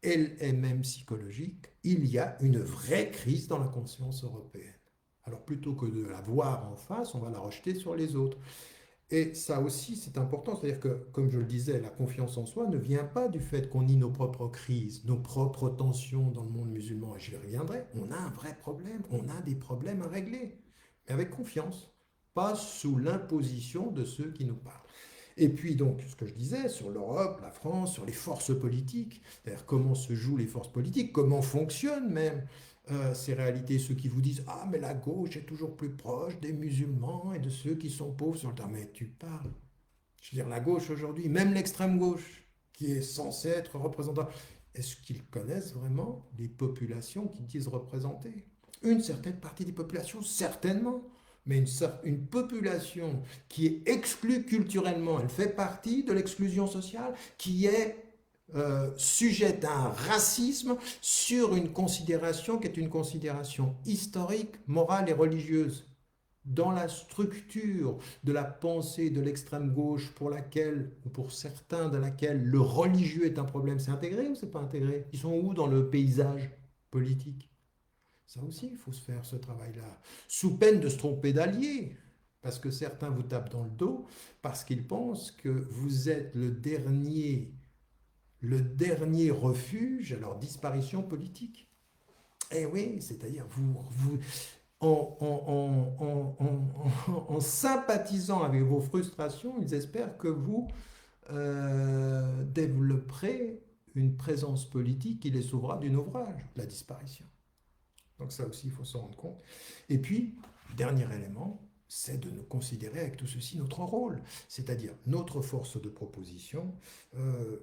elle est même psychologique. Il y a une vraie crise dans la conscience européenne. Alors plutôt que de la voir en face, on va la rejeter sur les autres. Et ça aussi, c'est important, c'est-à-dire que, comme je le disais, la confiance en soi ne vient pas du fait qu'on nie nos propres crises, nos propres tensions dans le monde musulman, et j'y reviendrai. On a un vrai problème, on a des problèmes à régler, mais avec confiance, pas sous l'imposition de ceux qui nous parlent. Et puis donc, ce que je disais sur l'Europe, la France, sur les forces politiques, c'est-à-dire comment se jouent les forces politiques, comment fonctionnent même ces réalités, ceux qui vous disent ah mais la gauche est toujours plus proche des musulmans et de ceux qui sont pauvres sur le terrain. Mais tu parles. Je veux dire, la gauche aujourd'hui, même l'extrême gauche, qui est censée être représentante, est-ce qu'ils connaissent vraiment les populations qu'ils disent représenter? Une certaine partie des populations, certainement, mais une population qui est exclue culturellement, elle fait partie de l'exclusion sociale, qui est sujette à un racisme sur une considération qui est une considération historique, morale et religieuse dans la structure de la pensée de l'extrême gauche pour laquelle, ou pour certains, de laquelle le religieux est un problème, c'est intégré ou c'est pas intégré? Ils sont où dans le paysage politique? Ça aussi, il faut se faire ce travail-là, sous peine de se tromper d'allié, parce que certains vous tapent dans le dos, parce qu'ils pensent que vous êtes le dernier refuge à leur disparition politique. Eh oui, c'est-à-dire en sympathisant avec vos frustrations, ils espèrent que vous développerez une présence politique qui les sauvera du naufrage, la disparition. Donc ça aussi, il faut s'en rendre compte. Et puis, dernier élément, c'est de nous considérer avec tout ceci notre rôle, c'est-à-dire notre force de proposition.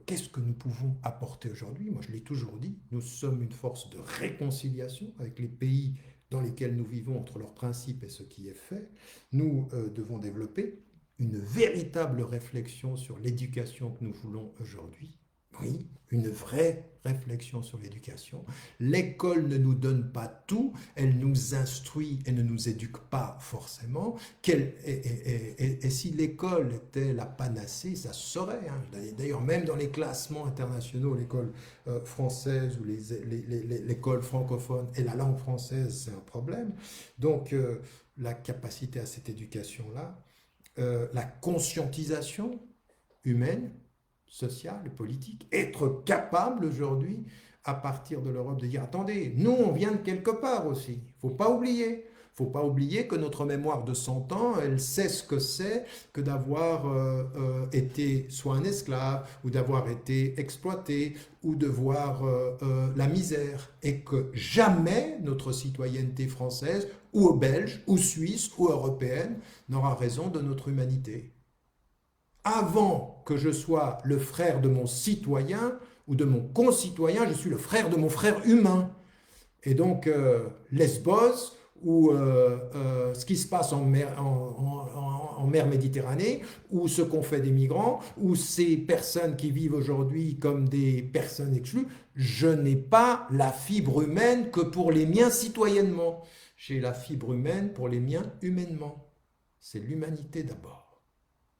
Qu'est-ce que nous pouvons apporter aujourd'hui? Moi, je l'ai toujours dit, nous sommes une force de réconciliation avec les pays dans lesquels nous vivons entre leurs principes et ce qui est fait. Nous devons développer une véritable réflexion sur l'éducation que nous voulons aujourd'hui. Oui, une vraie réflexion sur l'éducation. L'école ne nous donne pas tout, elle nous instruit et ne nous éduque pas forcément. Et si l'école était la panacée, ça se saurait. Hein. D'ailleurs, même dans les classements internationaux, l'école française ou l'école francophone et la langue française, c'est un problème. Donc, la capacité à cette éducation-là, la conscientisation humaine, sociale, politique, être capable aujourd'hui, à partir de l'Europe, de dire attendez, nous on vient de quelque part aussi. Il ne faut pas oublier. Il ne faut pas oublier que notre mémoire de 100 ans, elle sait ce que c'est que d'avoir été soit un esclave, ou d'avoir été exploité, ou de voir la misère. Et que jamais notre citoyenneté française, ou belge, ou suisse, ou européenne, n'aura raison de notre humanité. Avant que je sois le frère de mon citoyen ou de mon concitoyen, je suis le frère de mon frère humain. Et donc, Lesbos, ou ce qui se passe en mer Méditerranée, ou ce qu'ont fait des migrants, ou ces personnes qui vivent aujourd'hui comme des personnes exclues, je n'ai pas la fibre humaine que pour les miens citoyennement. J'ai la fibre humaine pour les miens humainement. C'est l'humanité d'abord.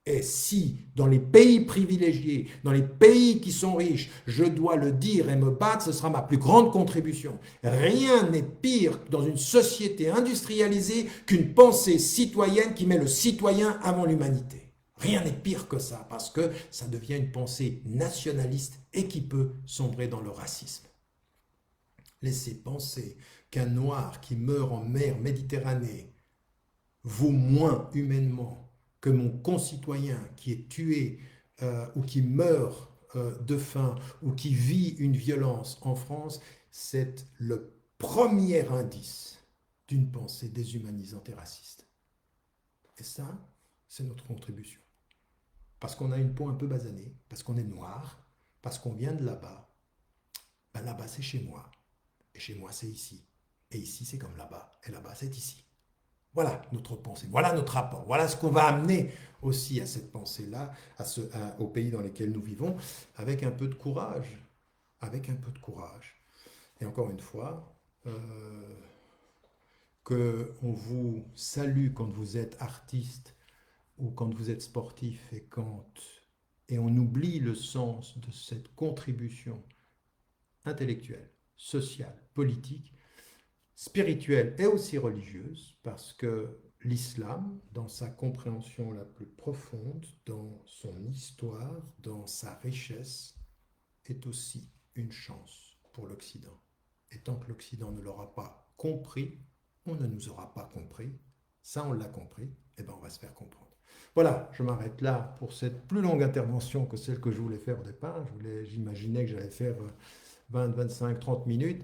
Et si, dans les pays privilégiés, dans les pays qui sont riches, je dois le dire et me battre, ce sera ma plus grande contribution. Rien n'est pire dans une société industrialisée qu'une pensée citoyenne qui met le citoyen avant l'humanité. Rien n'est pire que ça, parce que ça devient une pensée nationaliste et qui peut sombrer dans le racisme. Laisser penser qu'un noir qui meurt en mer Méditerranée vaut moins humainement que mon concitoyen qui est tué ou qui meurt de faim ou qui vit une violence en France, c'est le premier indice d'une pensée déshumanisante et raciste. Et ça, c'est notre contribution. Parce qu'on a une peau un peu basanée, parce qu'on est noir, parce qu'on vient de là-bas. Ben là-bas, c'est chez moi. Et chez moi, c'est ici. Et ici, c'est comme là-bas. Et là-bas, c'est ici. Voilà notre pensée, voilà notre rapport, voilà ce qu'on va amener aussi à cette pensée-là, aux pays dans lesquels nous vivons, avec un peu de courage, avec un peu de courage. Et encore une fois, qu'on vous salue quand vous êtes artiste ou quand vous êtes sportif et on oublie le sens de cette contribution intellectuelle, sociale, politique, spirituelle et aussi religieuse, parce que l'islam, dans sa compréhension la plus profonde, dans son histoire, dans sa richesse, est aussi une chance pour l'Occident. Et tant que l'Occident ne l'aura pas compris, on ne nous aura pas compris. Ça, on l'a compris, et bien on va se faire comprendre. Voilà, je m'arrête là pour cette plus longue intervention que celle que je voulais faire au départ. J'imaginais que j'allais faire 20, 25, 30 minutes.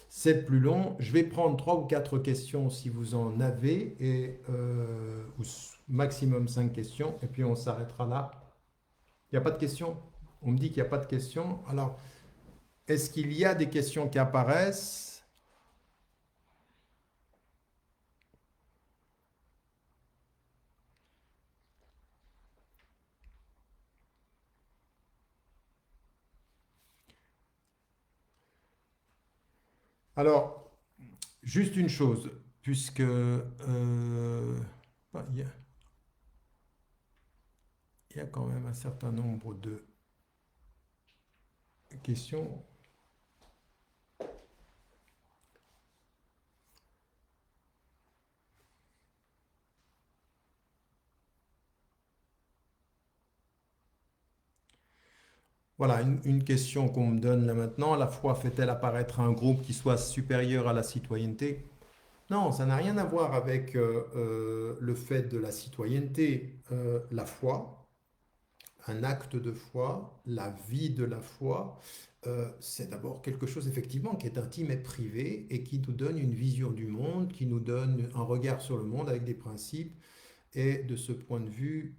C'est plus long. Je vais prendre 3 ou 4 questions si vous en avez, ou maximum 5 questions, et puis on s'arrêtera là. Il n'y a pas de questions? On me dit qu'il n'y a pas de questions. Alors, est-ce qu'il y a des questions qui apparaissent? Alors, juste une chose, puisque bah, il y a quand même un certain nombre de questions. Voilà, une question qu'on me donne là maintenant. La foi fait-elle apparaître un groupe qui soit supérieur à la citoyenneté? Non, ça n'a rien à voir avec le fait de la citoyenneté. La foi, un acte de foi, la vie de la foi, c'est d'abord quelque chose effectivement qui est intime et privé et qui nous donne une vision du monde, qui nous donne un regard sur le monde avec des principes. Et de ce point de vue,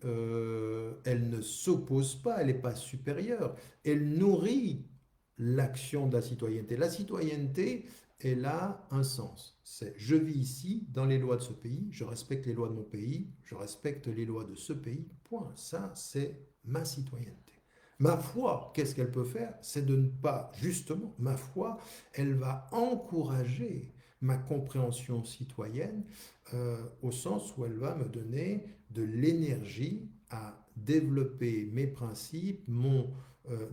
elle ne s'oppose pas, elle n'est pas supérieure. Elle nourrit l'action de la citoyenneté. La citoyenneté, elle a un sens. C'est je vis ici, dans les lois de ce pays, je respecte les lois de mon pays, je respecte les lois de ce pays. Point. Ça, c'est ma citoyenneté. Ma foi, qu'est-ce qu'elle peut faire? C'est de ne pas, justement, ma foi, elle va encourager ma compréhension citoyenne au sens où elle va me donner de l'énergie à développer mes principes, mon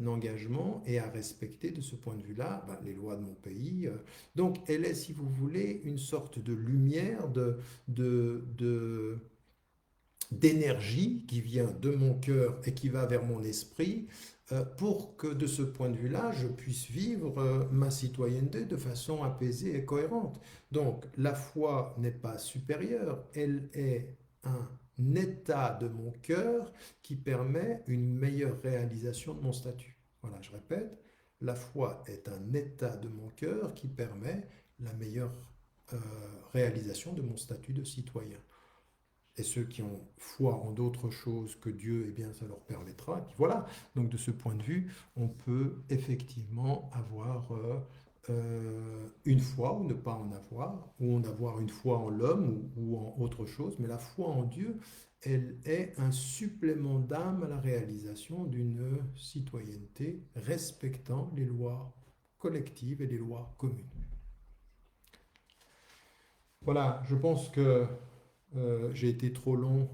engagement et à respecter de ce point de vue-là ben, les lois de mon pays. Donc elle est, si vous voulez, une sorte de lumière, de d'énergie qui vient de mon cœur et qui va vers mon esprit pour que de ce point de vue-là, je puisse vivre ma citoyenneté de façon apaisée et cohérente. Donc la foi n'est pas supérieure, elle est un état de mon cœur qui permet une meilleure réalisation de mon statut. Voilà, je répète, la foi est un état de mon cœur qui permet la meilleure euh, réalisation de mon statut de citoyen. Et ceux qui ont foi en d'autres choses que Dieu, eh bien, ça leur permettra. Et puis voilà, donc de ce point de vue, on peut effectivement avoir une foi ou ne pas en avoir, ou en avoir une foi en l'homme ou en autre chose, mais la foi en Dieu, elle est un supplément d'âme à la réalisation d'une citoyenneté respectant les lois collectives et les lois communes. Voilà, je pense que j'ai été trop long,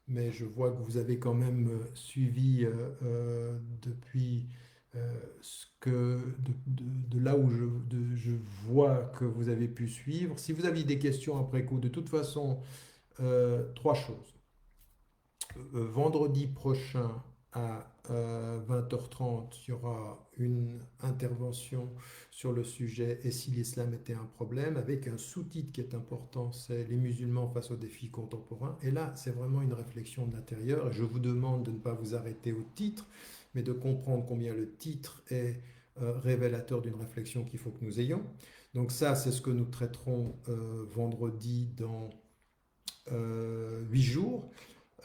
mais je vois que vous avez quand même suivi depuis ce que, de là où je vois que vous avez pu suivre. Si vous aviez des questions après coup, de toute façon, 3 choses. Vendredi prochain à 20h30, il y aura une intervention sur le sujet et si l'islam était un problème, avec un sous-titre qui est important, c'est les musulmans face aux défis contemporains. Et là, c'est vraiment une réflexion de l'intérieur. Et je vous demande de ne pas vous arrêter au titre, mais de comprendre combien le titre est révélateur d'une réflexion qu'il faut que nous ayons. Donc ça, c'est ce que nous traiterons vendredi dans 8 jours.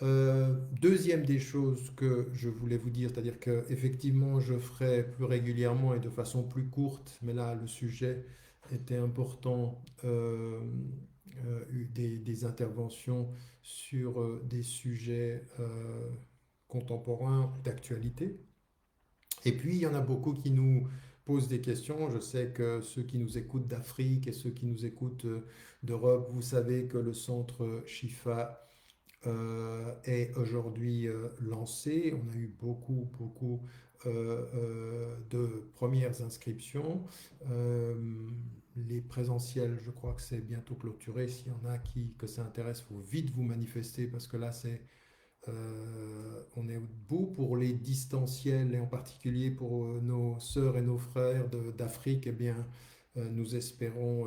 Deuxième des choses que je voulais vous dire, c'est-à-dire que effectivement je ferai plus régulièrement et de façon plus courte, mais là le sujet était important, des interventions sur des sujets contemporains d'actualité. Et puis il y en a beaucoup qui nous posent des questions. Je sais que ceux qui nous écoutent d'Afrique et ceux qui nous écoutent d'Europe, vous savez que le centre Shifa est aujourd'hui lancé. On a eu beaucoup de premières inscriptions. Euh, les présentiels, je crois que c'est bientôt clôturé. S'il y en a que ça intéresse, il faut vite vous manifester parce que là, on est debout pour les distanciels et en particulier pour nos sœurs et nos frères d'Afrique. Eh bien, nous espérons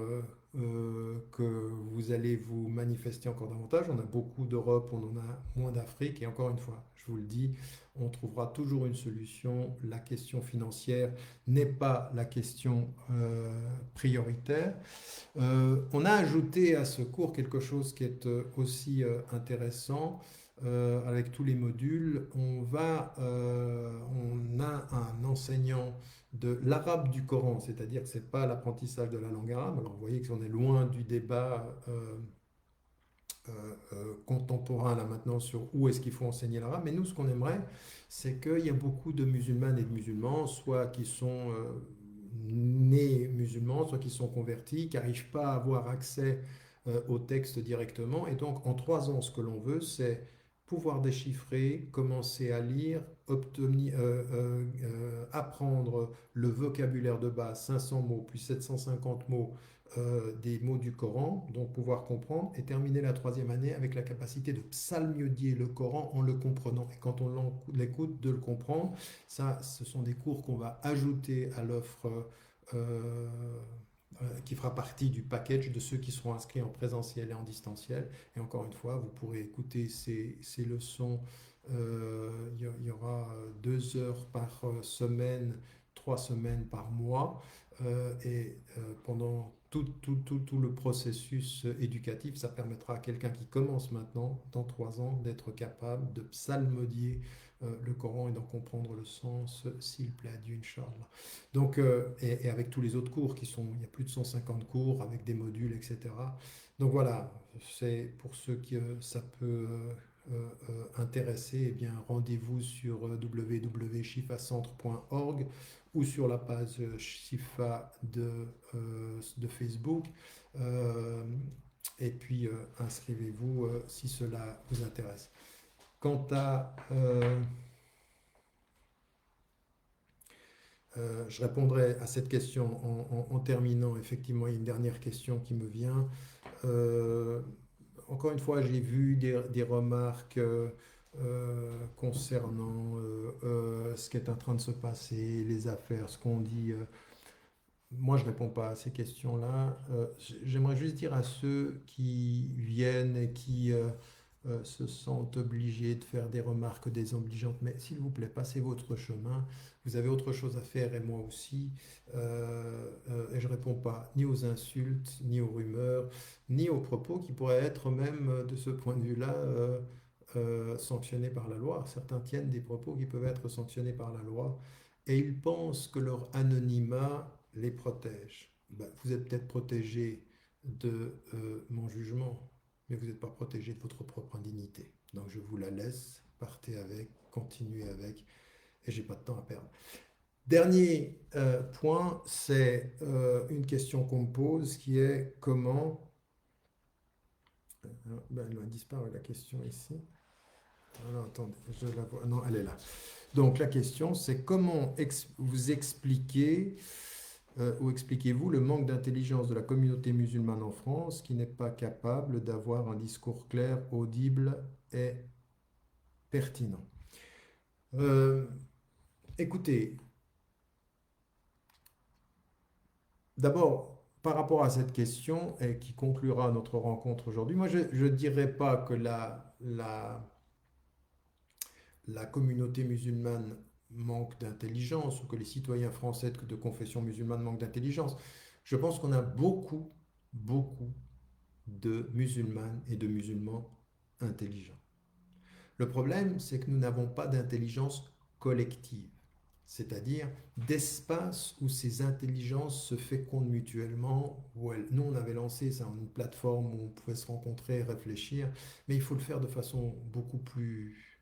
que vous allez vous manifester encore davantage. On a beaucoup d'Europe, on en a moins d'Afrique. Et encore une fois, je vous le dis, on trouvera toujours une solution. La question financière n'est pas la question prioritaire. On a ajouté à ce cours quelque chose qui est aussi intéressant. Avec tous les modules, on a un enseignant de l'arabe du Coran, c'est-à-dire que ce n'est pas l'apprentissage de la langue arabe. Alors vous voyez qu'on est loin du débat contemporain là maintenant sur où est-ce qu'il faut enseigner l'arabe, mais nous ce qu'on aimerait, c'est qu'il y a beaucoup de musulmanes et de musulmans, soit qui sont nés musulmans, soit qui sont convertis, qui n'arrivent pas à avoir accès au texte directement. Et donc en 3 ans, ce que l'on veut, c'est pouvoir déchiffrer, commencer à lire, apprendre le vocabulaire de base, 500 mots, puis 750 mots, des mots du Coran, donc pouvoir comprendre, et terminer la 3e année avec la capacité de psalmodier le Coran en le comprenant. Et quand on l'écoute, de le comprendre. Ça, ce sont des cours qu'on va ajouter à l'offre euh, qui fera partie du package de ceux qui seront inscrits en présentiel et en distanciel. Et encore une fois, vous pourrez écouter ces leçons. Il y aura 2 heures par semaine, 3 semaines par mois. Et pendant tout le processus éducatif, ça permettra à quelqu'un qui commence maintenant, dans 3 ans, d'être capable de psalmodier le Coran et d'en comprendre le sens, s'il plaît à Dieu, Inch'Allah. Donc, et avec tous les autres cours qui sont, il y a plus de 150 cours avec des modules, etc. Donc voilà, c'est pour ceux qui ça peut intéresser, eh bien rendez-vous sur www.shifacentre.org ou sur la page Shifa de Facebook. Euh, et puis inscrivez-vous si cela vous intéresse. Quant à je répondrai à cette question en terminant. Effectivement, il y a une dernière question qui me vient. Euh, Encore une fois, j'ai vu des remarques concernant ce qui est en train de se passer, les affaires, ce qu'on dit. Moi, je ne réponds pas à ces questions-là. J'aimerais juste dire à ceux qui viennent et qui se sentent obligés de faire des remarques désobligeantes, mais s'il vous plaît, passez votre chemin. Vous avez autre chose à faire et moi aussi. Et je ne réponds pas ni aux insultes, ni aux rumeurs, ni aux propos qui pourraient être même de ce point de vue-là sanctionnés par la loi. Certains tiennent des propos qui peuvent être sanctionnés par la loi et ils pensent que leur anonymat les protège. Ben, vous êtes peut-être protégé de mon jugement, mais vous n'êtes pas protégé de votre propre indignité. Donc je vous la laisse, partez avec, continuez avec, et j'ai pas de temps à perdre. Dernier point, c'est une question qu'on me pose qui est comment. Ben, elle a disparu la question ici. Alors, attendez, je la vois. Non, elle est là. Donc la question, c'est comment vous expliquez ou expliquez-vous le manque d'intelligence de la communauté musulmane en France qui n'est pas capable d'avoir un discours clair, audible et pertinent. Euh, Écoutez, d'abord, par rapport à cette question et qui conclura notre rencontre aujourd'hui, moi je ne dirais pas que la communauté musulmane manque d'intelligence ou que les citoyens français de confession musulmane manquent d'intelligence. Je pense qu'on a beaucoup, beaucoup de musulmanes et de musulmans intelligents. Le problème, c'est que nous n'avons pas d'intelligence collective, c'est-à-dire d'espace où ces intelligences se fécondent mutuellement. Nous, on avait lancé ça, une plateforme où on pouvait se rencontrer, réfléchir, mais il faut le faire de façon beaucoup plus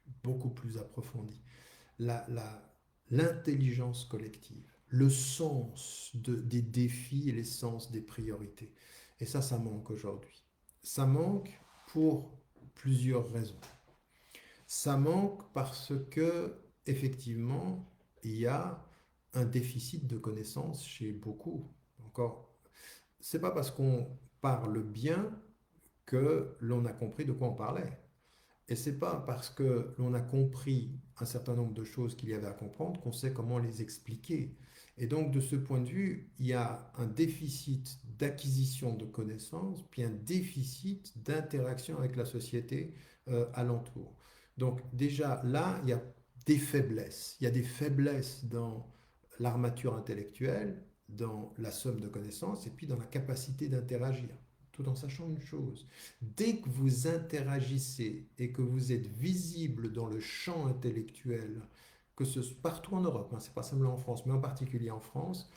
approfondie. L'intelligence collective, le sens des défis et les sens des priorités. Et ça manque aujourd'hui. Ça manque pour plusieurs raisons. Ça manque parce que, effectivement, il y a un déficit de connaissances chez beaucoup. Encore, c'est pas parce qu'on parle bien que l'on a compris de quoi on parlait. Et c'est pas parce que l'on a compris un certain nombre de choses qu'il y avait à comprendre qu'on sait comment les expliquer. Et donc, de ce point de vue, il y a un déficit d'acquisition de connaissances, puis un déficit d'interaction avec la société alentour. Donc, déjà, là, il y a des faiblesses. Il y a des faiblesses dans l'armature intellectuelle, dans la somme de connaissances, et puis dans la capacité d'interagir, tout en sachant une chose. Dès que vous interagissez et que vous êtes visible dans le champ intellectuel, que ce soit partout en Europe, hein, c'est pas seulement en France, mais en particulier en France,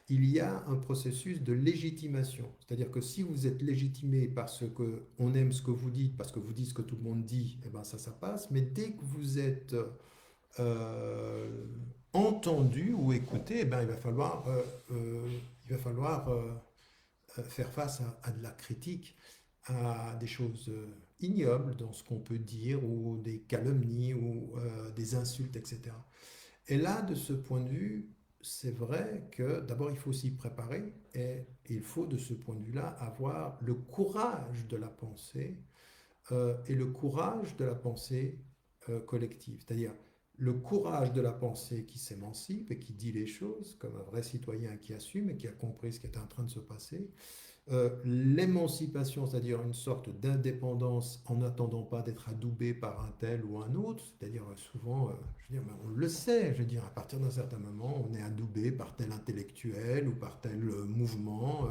il y a un processus de légitimation. C'est-à-dire que si vous êtes légitimé parce que on aime ce que vous dites, parce que vous dites ce que tout le monde dit, eh ben ça passe. Mais dès que vous êtes euh, entendu ou écouté, eh ben euh, il va falloir faire face à de la critique, à des choses ignobles dans ce qu'on peut dire, ou des calomnies, ou des insultes, etc. Et là, de ce point de vue, c'est vrai que d'abord, il faut s'y préparer, et il faut, de ce point de vue-là, avoir le courage de la pensée, et le courage de la pensée collective. C'est-à-dire le courage de la pensée qui s'émancipe et qui dit les choses comme un vrai citoyen qui assume et qui a compris ce qui est en train de se passer, l'émancipation, c'est-à-dire une sorte d'indépendance en n'attendant pas d'être adoubé par un tel ou un autre, c'est-à-dire souvent, je veux dire, on le sait, je veux dire, à partir d'un certain moment, on est adoubé par tel intellectuel ou par tel mouvement,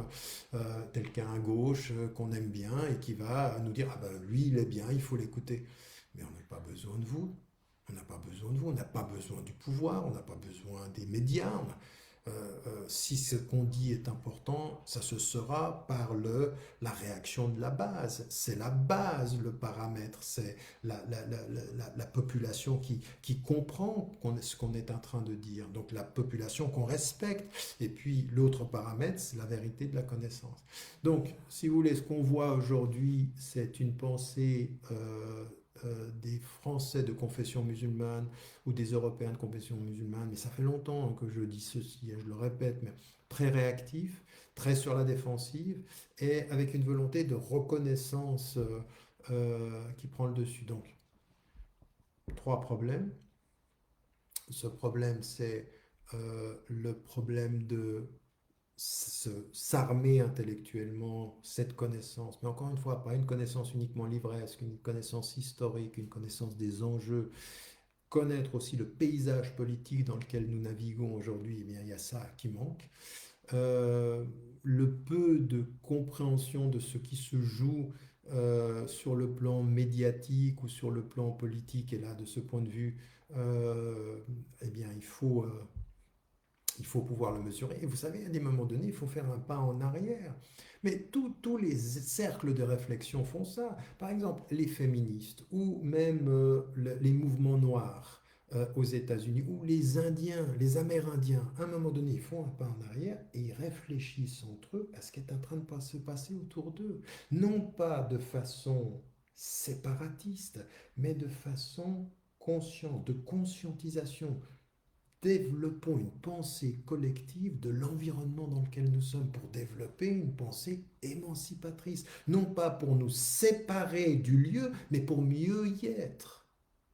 tel qu'un à gauche qu'on aime bien et qui va nous dire, ah ben lui, il est bien, il faut l'écouter. Mais on n'a pas besoin de vous. On n'a pas besoin de vous, on n'a pas besoin du pouvoir, on n'a pas besoin des médias. Si ce qu'on dit est important, ça se sera par la réaction de la base. C'est la base, le paramètre. C'est la population qui comprend ce qu'on est en train de dire. Donc la population qu'on respecte. Et puis l'autre paramètre, c'est la vérité de la connaissance. Donc, si vous voulez, ce qu'on voit aujourd'hui, c'est une pensée des Français de confession musulmane ou des Européens de confession musulmane, mais ça fait longtemps que je dis ceci, et je le répète, mais très réactif, très sur la défensive, et avec une volonté de reconnaissance qui prend le dessus. Donc, trois problèmes. Ce problème, c'est le problème de s'armer intellectuellement cette connaissance, mais encore une fois, pas une connaissance uniquement livresque, une connaissance historique, une connaissance des enjeux, connaître aussi le paysage politique dans lequel nous naviguons aujourd'hui, eh bien, il y a ça qui manque. Euh, le peu de compréhension de ce qui se joue sur le plan médiatique ou sur le plan politique, et là, de ce point de vue, eh bien, il faut pouvoir le mesurer. Et vous savez, à des moments donnés, il faut faire un pas en arrière. Mais tous les cercles de réflexion font ça. Par exemple, les féministes ou même les mouvements noirs aux États-Unis ou les Indiens, les Amérindiens, à un moment donné, ils font un pas en arrière et ils réfléchissent entre eux à ce qui est en train de se passer autour d'eux. Non pas de façon séparatiste, mais de façon consciente, de conscientisation. Développons une pensée collective de l'environnement dans lequel nous sommes pour développer une pensée émancipatrice. Non pas pour nous séparer du lieu, mais pour mieux y être.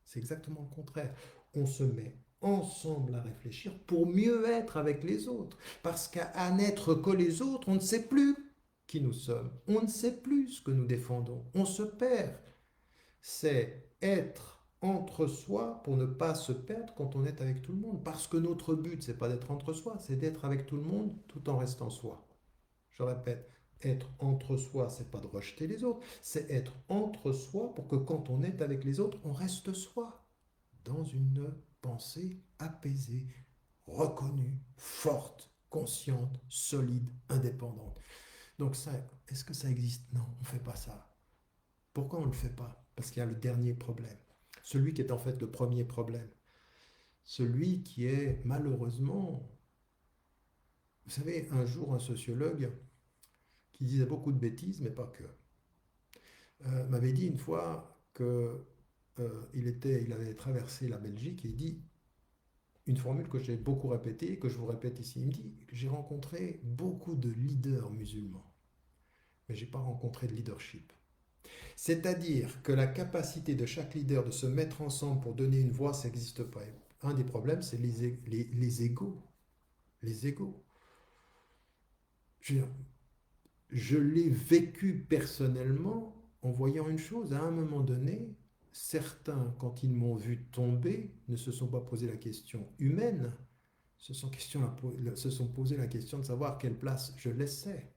C'est exactement le contraire. On se met ensemble à réfléchir pour mieux être avec les autres. Parce qu'à n'être que les autres, on ne sait plus qui nous sommes. On ne sait plus ce que nous défendons. On se perd. C'est être entre soi pour ne pas se perdre quand on est avec tout le monde. Parce que notre but, c'est pas d'être entre soi, c'est d'être avec tout le monde tout en restant soi. Je répète, être entre soi, c'est pas de rejeter les autres, c'est être entre soi pour que quand on est avec les autres, on reste soi, dans une pensée apaisée, reconnue, forte, consciente, solide, indépendante. Donc ça, est-ce que ça existe? Non, on ne fait pas ça. Pourquoi on ne le fait pas? Parce qu'il y a le dernier problème. Celui qui est en fait le premier problème. Celui qui est malheureusement... Vous savez, un jour, un sociologue qui disait beaucoup de bêtises, mais pas que, m'avait dit une fois que il avait traversé la Belgique et il dit une formule que j'ai beaucoup répétée, que je vous répète ici. Il me dit, j'ai rencontré beaucoup de leaders musulmans, mais je n'ai pas rencontré de leadership. C'est-à-dire que la capacité de chaque leader de se mettre ensemble pour donner une voix, ça n'existe pas. Un des problèmes, c'est les égos. Les égos. Je, je l'ai vécu personnellement en voyant une chose. À un moment donné, certains, quand ils m'ont vu tomber, ne se sont pas posé la question humaine, se sont posé la question de savoir quelle place je laissais.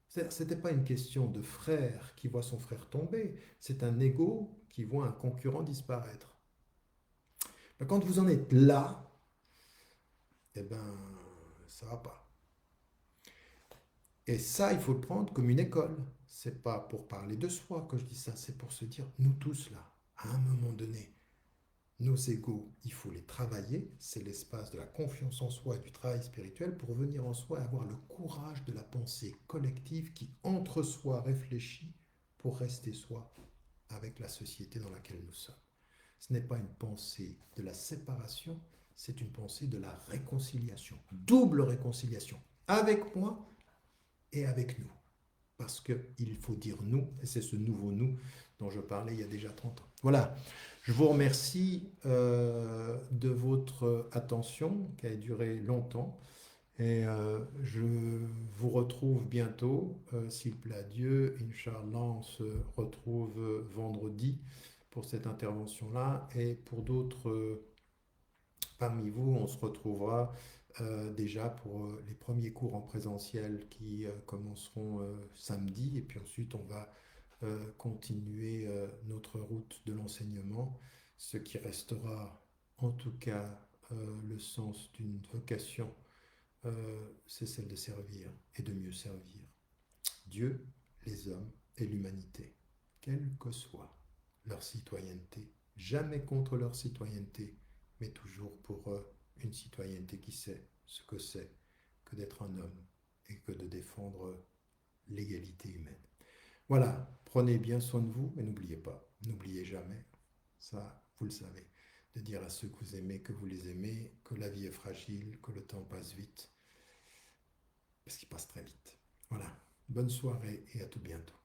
Ce n'était pas une question de frère qui voit son frère tomber, c'est un ego qui voit un concurrent disparaître. Quand vous en êtes là, eh ben, ça va pas. Et ça, il faut le prendre comme une école. C'est pas pour parler de soi que je dis ça, c'est pour se dire, nous tous là, à un moment donné, nos égos, il faut les travailler. C'est l'espace de la confiance en soi et du travail spirituel pour venir en soi et avoir le courage de la pensée collective qui, entre soi, réfléchit pour rester soi avec la société dans laquelle nous sommes. Ce n'est pas une pensée de la séparation, c'est une pensée de la réconciliation. Double réconciliation. Avec moi et avec nous. Parce qu'il faut dire nous, et c'est ce nouveau nous dont je parlais il y a déjà 30 ans. Voilà, je vous remercie de votre attention qui a duré longtemps. Et je vous retrouve bientôt, s'il plaît à Dieu. Inch'Allah, on se retrouve vendredi pour cette intervention-là. Et pour d'autres parmi vous, on se retrouvera déjà pour les premiers cours en présentiel qui commenceront samedi. Et puis ensuite, on va continuer notre route de l'enseignement, ce qui restera en tout cas le sens d'une vocation, c'est celle de servir et de mieux servir Dieu, les hommes et l'humanité, quelle que soit leur citoyenneté, jamais contre leur citoyenneté, mais toujours pour une citoyenneté qui sait ce que c'est que d'être un homme et que de défendre l'égalité humaine. Voilà, prenez bien soin de vous et n'oubliez pas, n'oubliez jamais, ça vous le savez, de dire à ceux que vous aimez que vous les aimez, que la vie est fragile, que le temps passe vite, parce qu'il passe très vite. Voilà, bonne soirée et à tout bientôt.